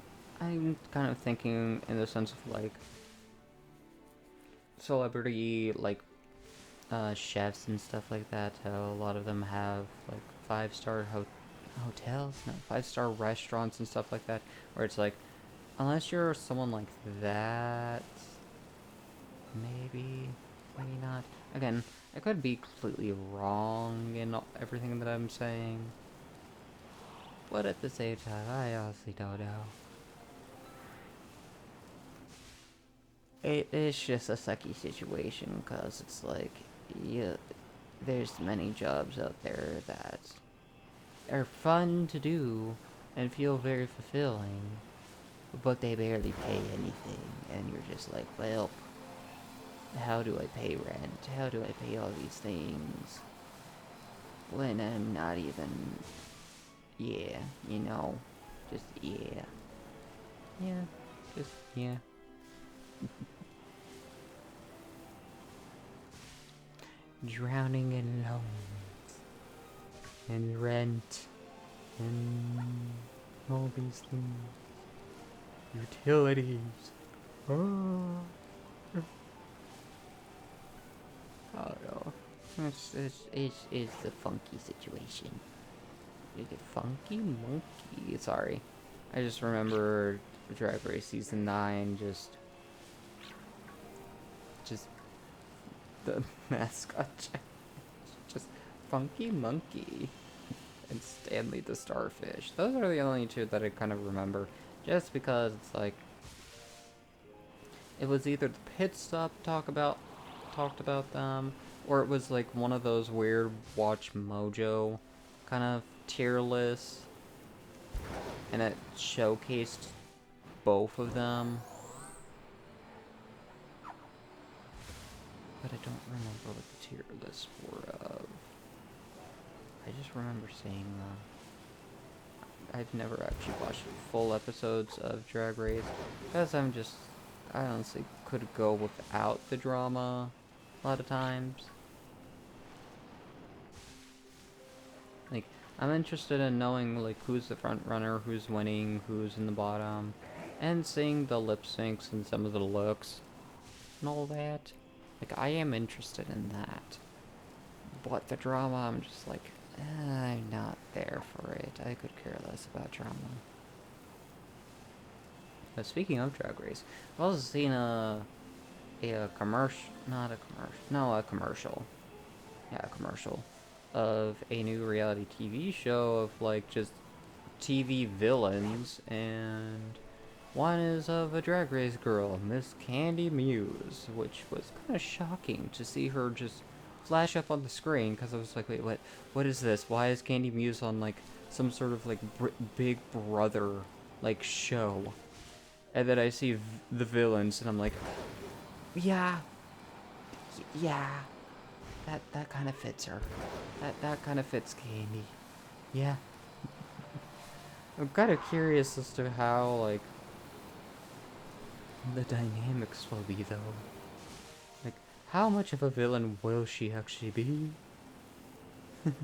kind of thinking in the sense of like celebrity like chefs and stuff like that, how a lot of them have like 5-star hotels, no, 5-star restaurants and stuff like that, where it's like, unless you're someone like that, maybe not. Again, I could be completely wrong in everything that I'm saying, but at the same time, I honestly don't know. It's just a sucky situation, because it's like, yeah, there's many jobs out there that are fun to do and feel very fulfilling, but they barely pay anything, and you're just like, well, how do I pay rent? How do I pay all these things when I'm not even yeah, you know, just yeah. Yeah, just yeah. Drowning in loans and rent and all these things. Utilities. Oh, oh no. It's a funky situation. Is it funky monkey? Sorry. I just remember Drag Race Season 9 just the mascot just Funky Monkey and Stanley the Starfish. Those are the only two that I kind of remember. Just because it's like it was either the pit stop talked about them, or it was like one of those weird Watch Mojo kind of tier lists, and it showcased both of them. But I don't remember what the tier lists were of. I just remember seeing them. I've never actually watched full episodes of Drag Race, because I honestly could go without the drama a lot of times. Like, I'm interested in knowing, like, who's the front runner, who's winning, who's in the bottom, and seeing the lip syncs and some of the looks and all that. Like, I am interested in that. But the drama, I'm just like, I'm not there for it. I could care less about drama. But speaking of Drag Race, I've also seen a commercial, not a commercial, no, a commercial. Yeah, a commercial of a new reality TV show of like just TV villains, and one is of a Drag Race girl, Miss Candy Muse, which was kind of shocking to see her just flash up on the screen, because I was like, wait, what is this? Why is Candy Muse on like some sort of like Big Brother like show? And then I see the villains, and I'm like, yeah, yeah, that kind of fits her. That kind of fits Candy. Yeah. I'm kind of curious as to how like the dynamics will be though. Like, how much of a villain will she actually be?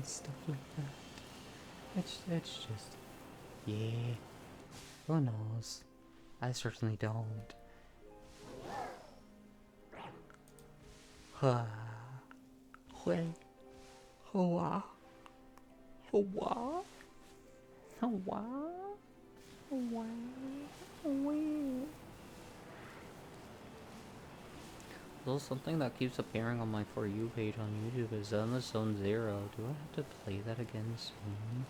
Stuff like that. It's just, yeah. Who knows? I certainly don't. Well, hoa, hoa, hoa, hoa, hoa. Well, something that keeps appearing on my For You page on YouTube is Zelda Zone Zero. Do I have to play that again soon?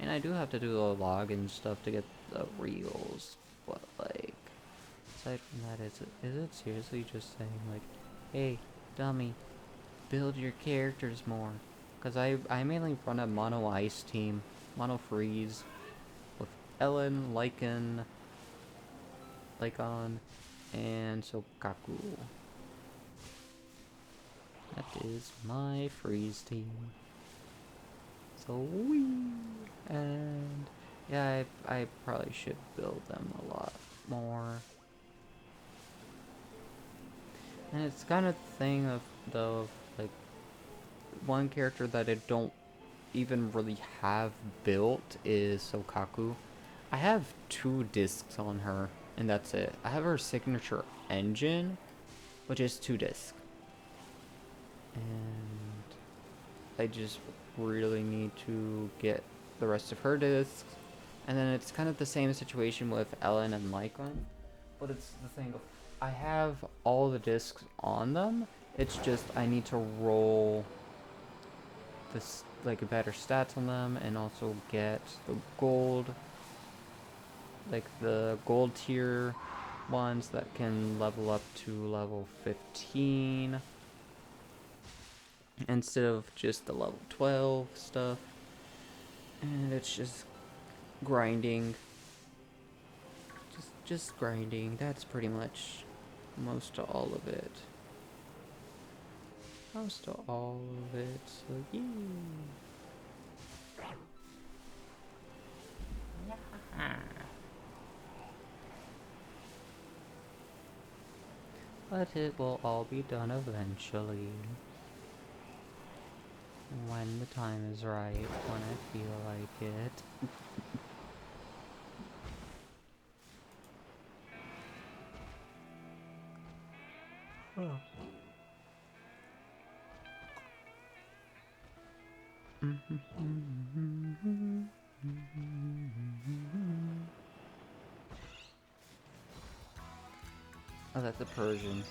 And I do have to do the login stuff to get the reels, but like, aside from that, is it seriously just saying like, hey, dummy, build your characters more? Because I mainly run a mono ice team, mono freeze, with Ellen, Lycon, and Sokaku. That is my freeze team. So wee, and yeah, I probably should build them a lot more. And it's kind of the thing of though, like one character that I don't even really have built is Sokaku. I have 2 discs on her, and that's it. I have her signature engine, which is 2 discs. And I just really need to get the rest of her discs. And then it's kind of the same situation with Ellen and Lycon. But it's the thing of, I have all the discs on them. It's just I need to roll this like better stats on them, and also get the gold, like the gold tier ones that can level up to level 15 instead of just the level 12 stuff. And it's just grinding, just grinding. That's pretty much most of all of it. Most of all of it. So yeah. But it will all be done eventually. When the time is right, when I feel like it. Oh. Oh, that's a Persian.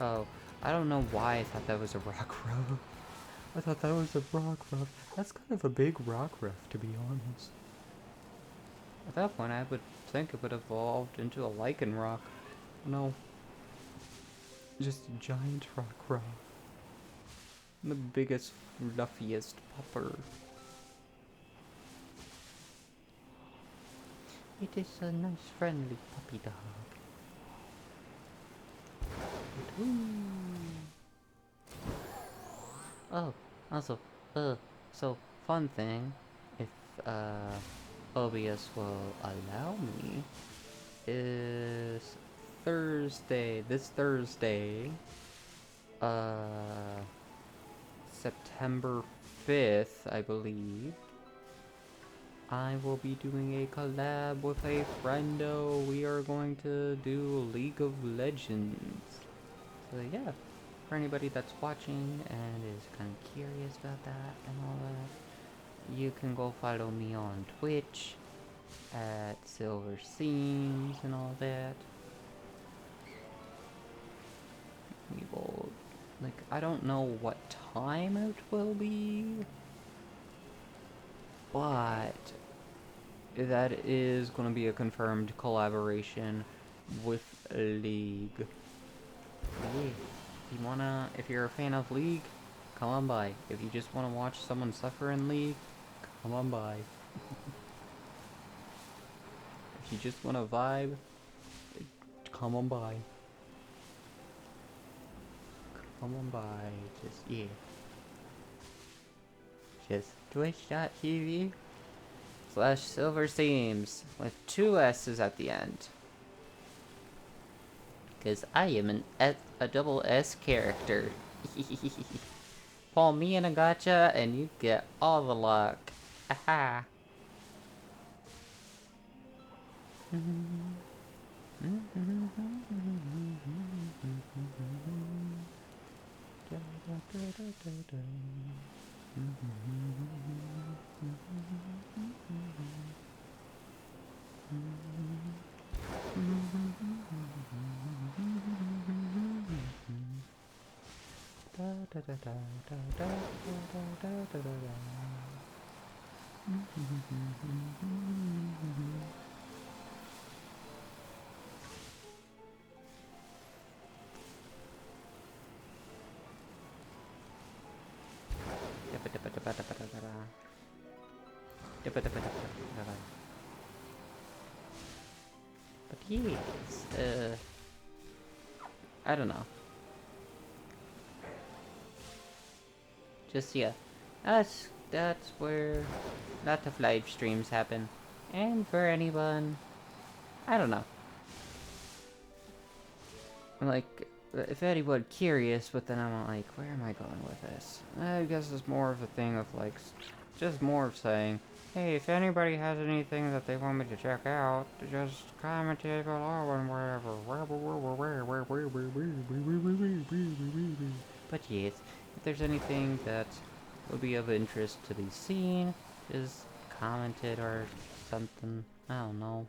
Oh, I don't know why I thought that was a rock ruff. I thought that was a rock ruff. That's kind of a big rock ruff, to be honest. At that point, I would think it would have evolved into a lichen rock. No. Just a giant rock ruff. The biggest, fluffiest pupper. It is a nice, friendly puppy dog. Oh, also, so, fun thing, if, OBS will allow me, is this Thursday, September 5th, I believe, I will be doing a collab with a friendo. We are going to do League of Legends. So yeah, for anybody that's watching and is kind of curious about that and all that, you can go follow me on Twitch at Silver Seams and all that. We will, like, I don't know what time it will be, but that is going to be a confirmed collaboration with League. Yeah. If you're a fan of League, come on by. If you just want to watch someone suffer in League, come on by. If you just want to vibe, come on by. Come on by. Just, yeah. Just twitch.tv/silverseams with 2 S's at the end. Because I am a double S character. Pull me in a gacha and you get all the luck. Aha. But yes, I don't know. Just yeah, that's where lots of live streams happen, and for anyone, I don't know. Like, if anyone curious, but then I'm like, where am I going with this? I guess it's more of a thing of like, just more of saying, hey, if anybody has anything that they want me to check out, just comment it below and wherever. But yes, if there's anything that would be of interest to be seen, just comment it or something. I don't know.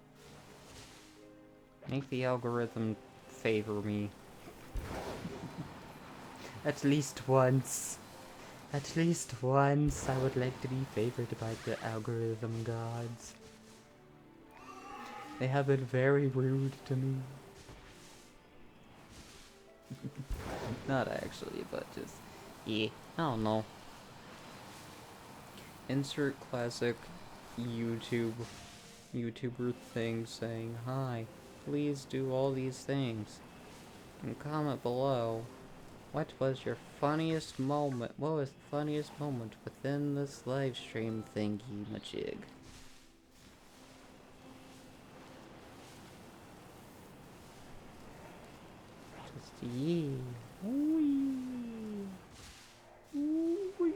Make the algorithm favor me. At least once. At least once I would like to be favored by the algorithm gods. They have been very rude to me. Not actually, but just, yeah, I don't know. Insert classic YouTuber thing saying, hi, please do all these things. And comment below, what was your funniest moment? What was the funniest moment within this live stream thingy majig? Just yeah. Wee. Wee.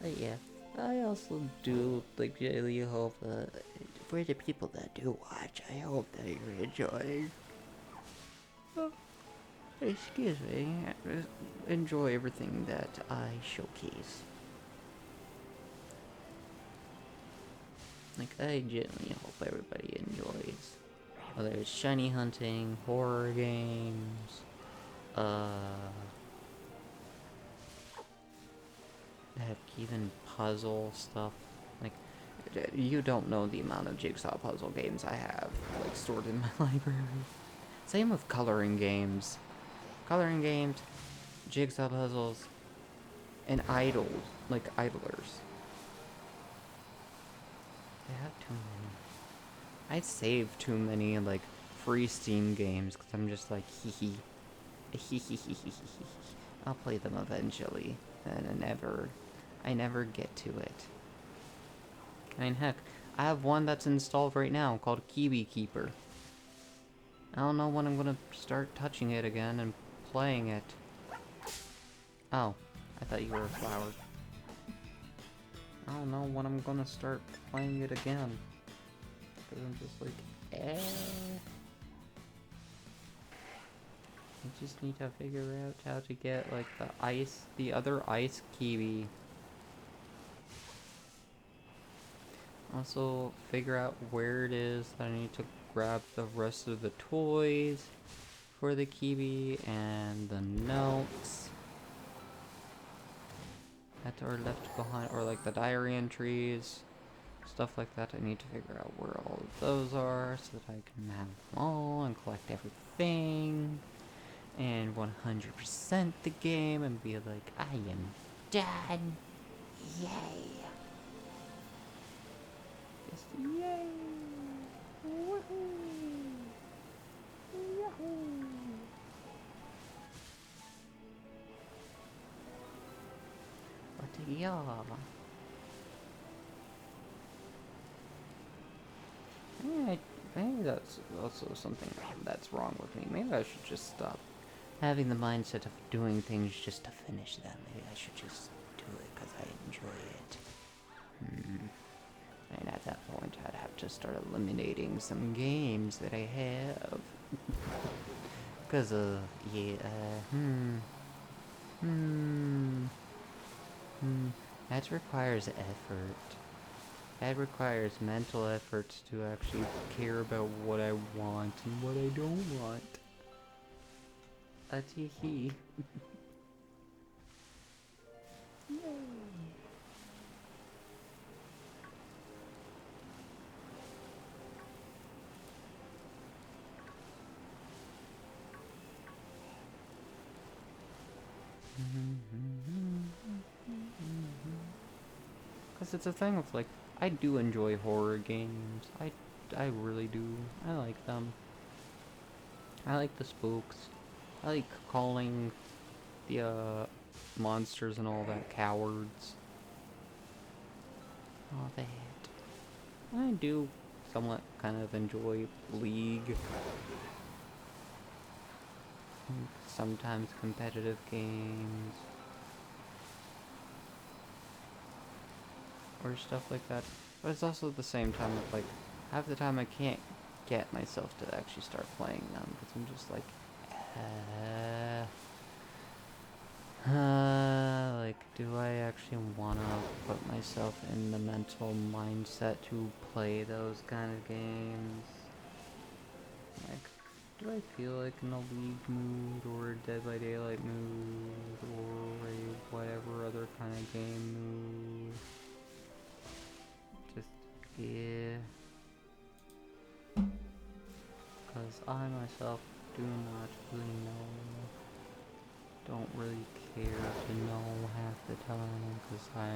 But yeah, I also do like really hope for the people that do watch, I hope that you're enjoying. Oh, excuse me. Enjoy everything that I showcase. Like, I genuinely hope everybody enjoys. Whether it's shiny hunting, horror games, heck, even puzzle stuff. Like, you don't know the amount of jigsaw puzzle games I have, like, stored in my library. Same with coloring games. Coloring games, jigsaw puzzles, and idles, like idlers. I have too many. I save too many, like, free Steam games, because I'm just like, hee hee. Hee hee hee hee hee. I'll play them eventually, and I never get to it. I mean, heck, I have one that's installed right now called Kiwi Keeper. I don't know when I'm gonna start touching it again and playing it. Oh, I thought you were a flower. I don't know when I'm gonna start playing it again. Because I'm just like, eh. I just need to figure out how to get, like, the other ice kiwi. Also, figure out where it is that I need to grab the rest of the toys for the kiwi and the notes that are left behind, or like the diary entries, stuff like that. I need to figure out where all of those are so that I can have them all and collect everything and 100% the game and be like, I am done. Yay. Just yay. Woohoo. Yahoo. But yeah. Maybe that's also something that's wrong with me. Maybe I should just stop having the mindset of doing things just to finish them. Maybe I should just do it because I enjoy it. And at that point, I'd have to start eliminating some games that I have. Because, yeah, that requires effort. That requires mental efforts to actually care about what I want and what I don't want. That's hee. Because it's a thing of, like, I do enjoy horror games. I really do. I like them. I like the spooks. I like calling the, monsters and all that cowards. All that. I do somewhat kind of enjoy League. Sometimes competitive games. Or stuff like that. But it's also at the same time, like, half the time I can't get myself to actually start playing them. Because I'm just like, like, do I actually want to put myself in the mental mindset to play those kind of games? Like, do I feel like in a League mood, or a Dead by Daylight mood, or a whatever other kind of game mood? Just, yeah. Because I myself do not really know. Don't really care to know half the time, because I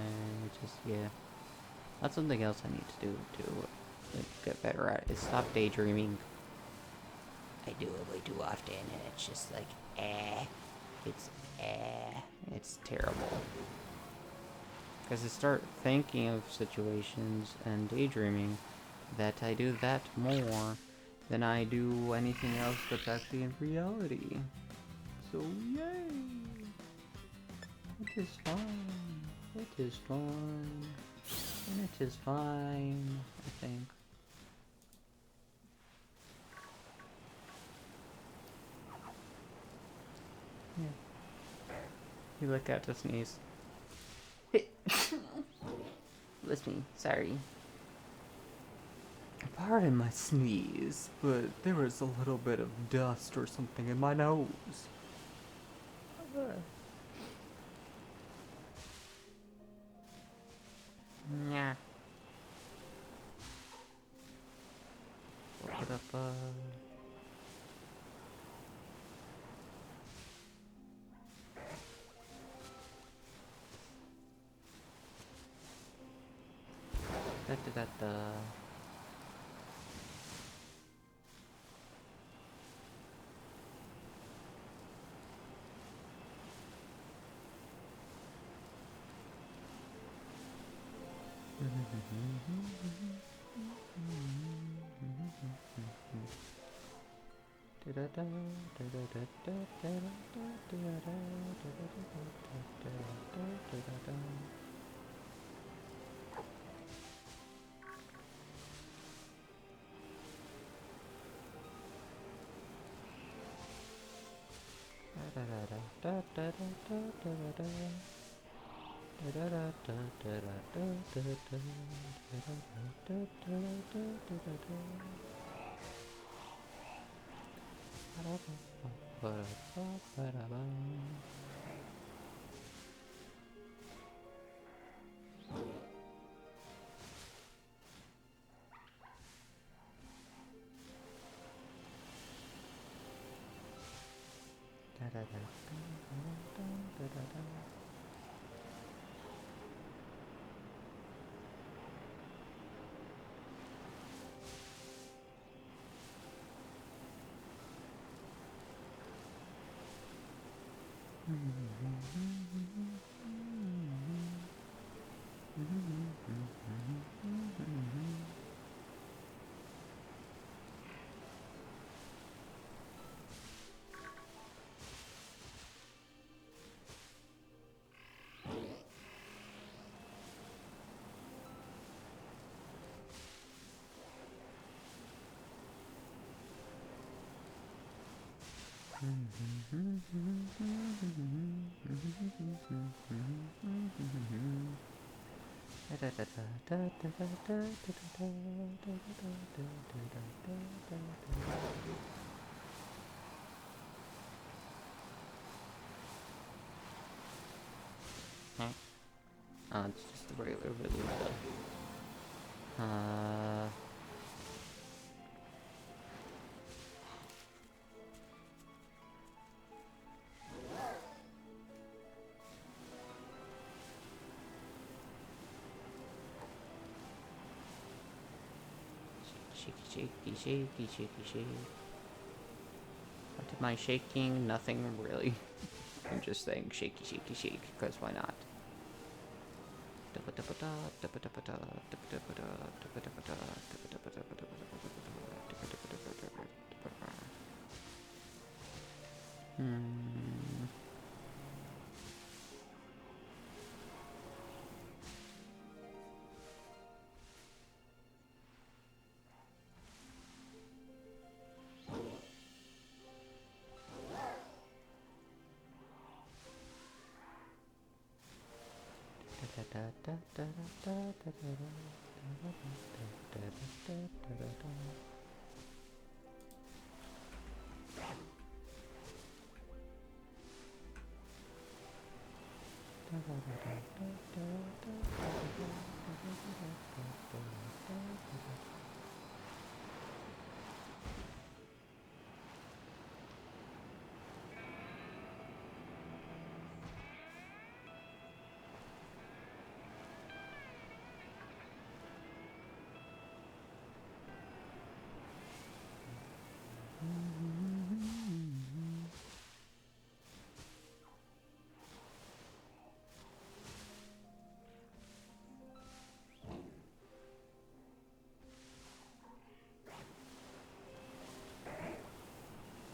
just, yeah. That's something else I need to do to, like, get better at, is stop daydreaming. I do it way too often, and it's just like, it's terrible. Because I start thinking of situations and daydreaming that I do that more, than I do anything else that's actually in reality. So yay! It is fine. It is fine. And it is fine, I think. Yeah. You look at to sneeze. Bless me, sorry. Pardon my sneeze, but there was a little bit of dust or something in my nose. Yeah. Open up, da da da da. It's just the regular Veluza. Shaky, shaky, shaky, shaky. What am I shaking? Nothing really. I'm just saying shaky, shaky, shake, because why not?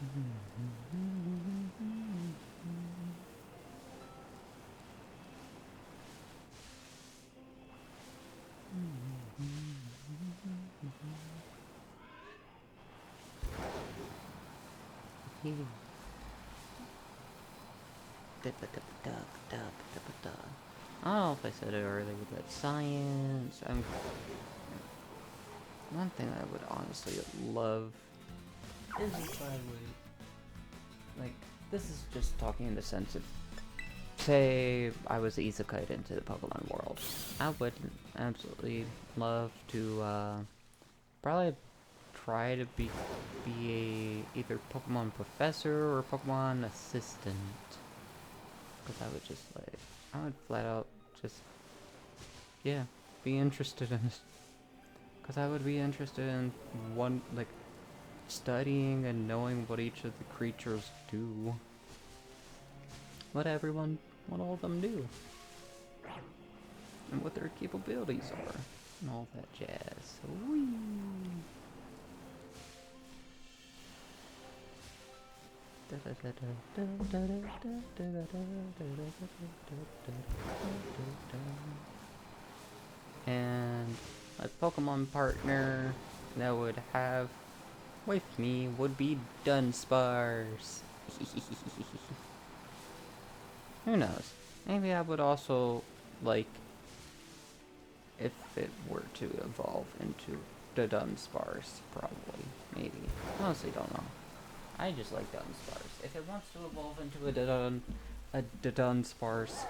I don't know if I said it earlier, but science. One thing I would honestly love is if I would, like, this is just talking in the sense of, say, I was isekai into the Pokemon world. I would absolutely love to, probably try to be a either Pokemon professor or Pokemon assistant. Because I would flat out just, yeah, be interested in it. Because I would be interested in studying and knowing what each of the creatures do. What all of them do. And what their capabilities are. And all that jazz. Whee! And my Pokemon partner that would have with me would be Dunsparce. Who knows? Maybe I would also like if it were to evolve into the Dunsparce, probably. Maybe. Honestly don't know. I just like Dunsparce. If it wants to evolve into a Dunsparce,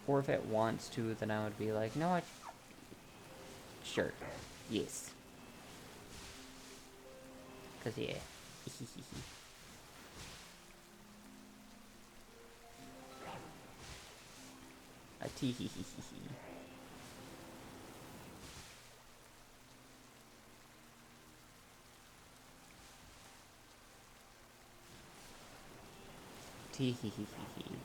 or if it wants to, then I would be like, no, sure, yes. Cause yeah. A tee hee hee hee hee. Tee hee hee hee hee.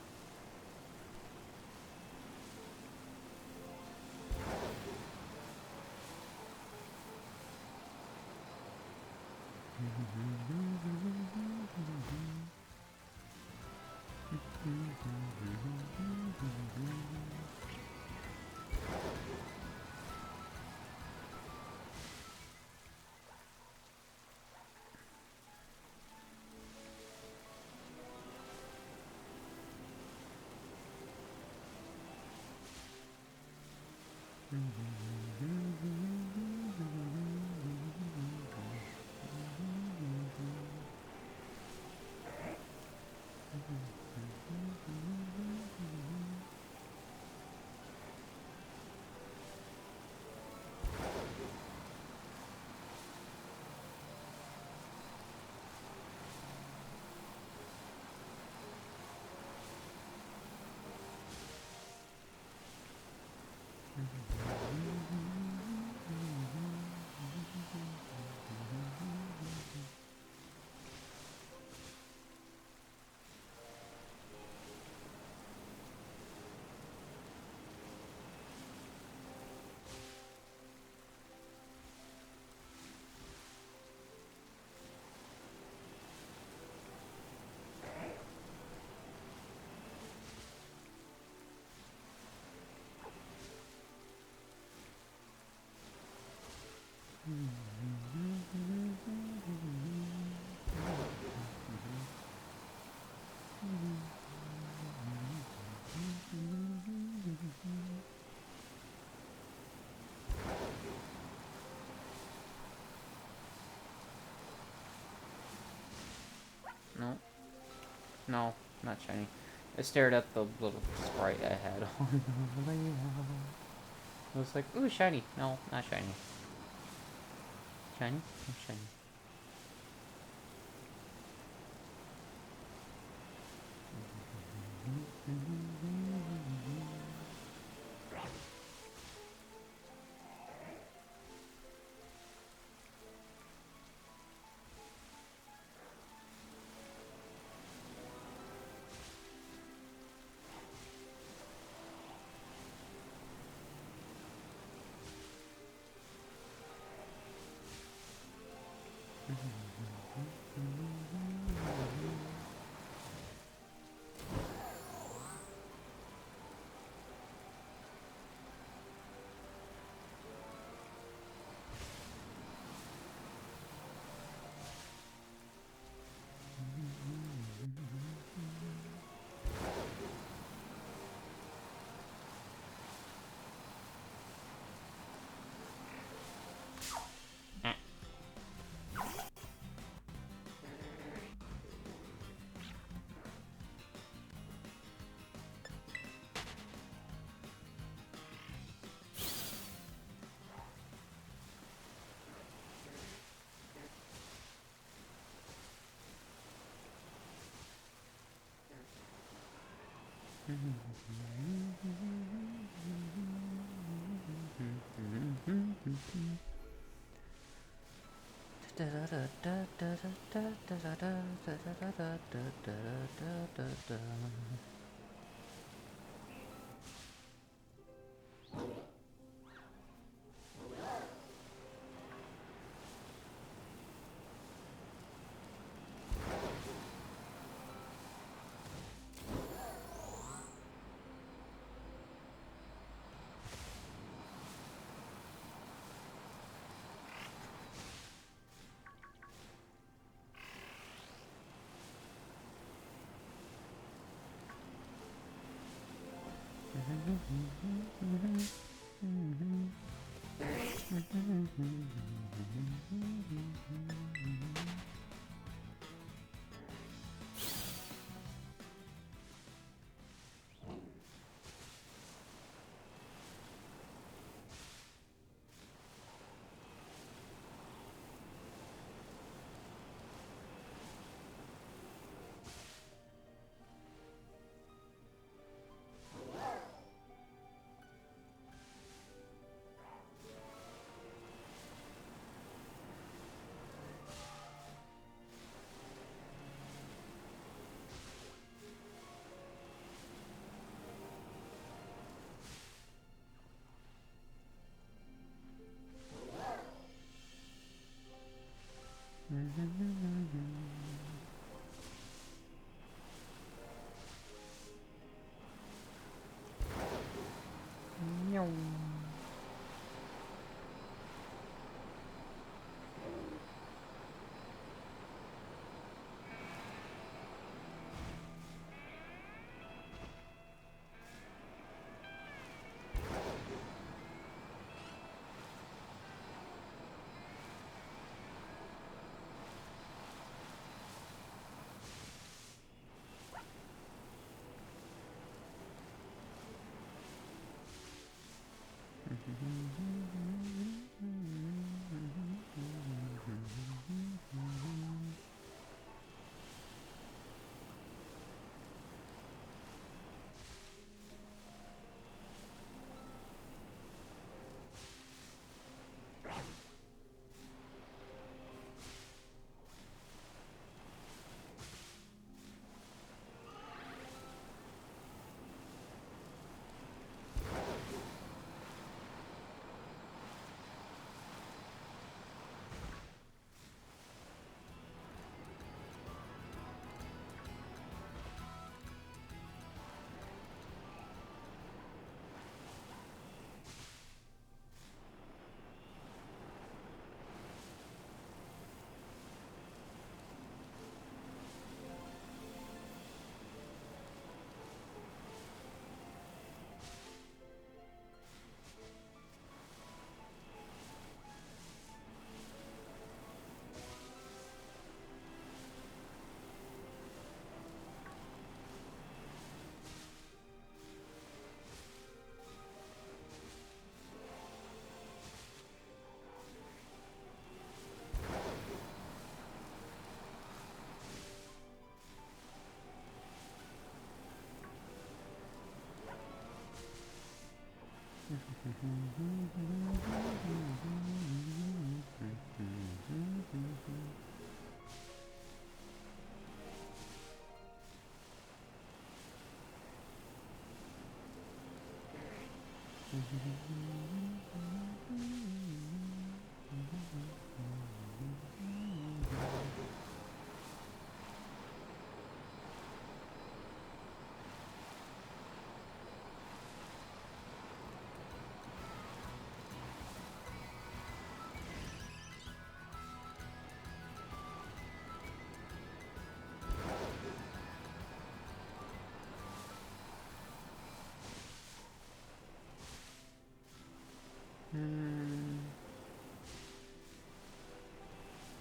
No. No, not shiny. I stared at the little sprite I had on. I was like, ooh, shiny. No, not shiny. Shiny? No, shiny.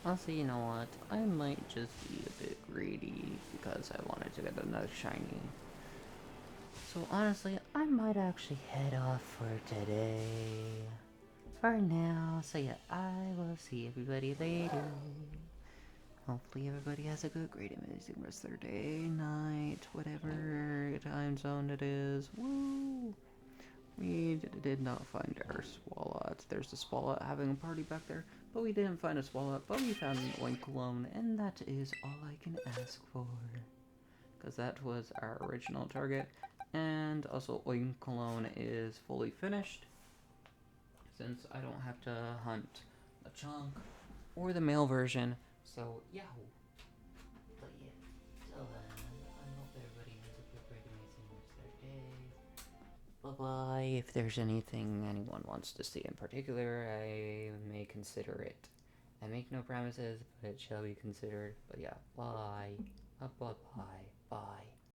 Also, you know what? I might just be a bit greedy because I wanted to get another shiny. So honestly, I might actually head off for today. For now, so yeah, I will see everybody later. Hopefully everybody has a good, great, amazing rest of their day, night, whatever time zone it is. Woo! We did not find our Swalot. There's a Swalot having a party back there, but we didn't find a Swalot, but we found an Oinkalone, and that is all I can ask for. Because that was our original target, and also Oinkalone is fully finished, since I don't have to hunt a chunk or the male version, so yeah. But yeah, till then, I hope everybody has a good, great, amazing rest of their day. Bye-bye. If there's anything anyone wants to see in particular, I may consider it. I make no promises, but it shall be considered. But yeah, bye. Bye-bye. Bye.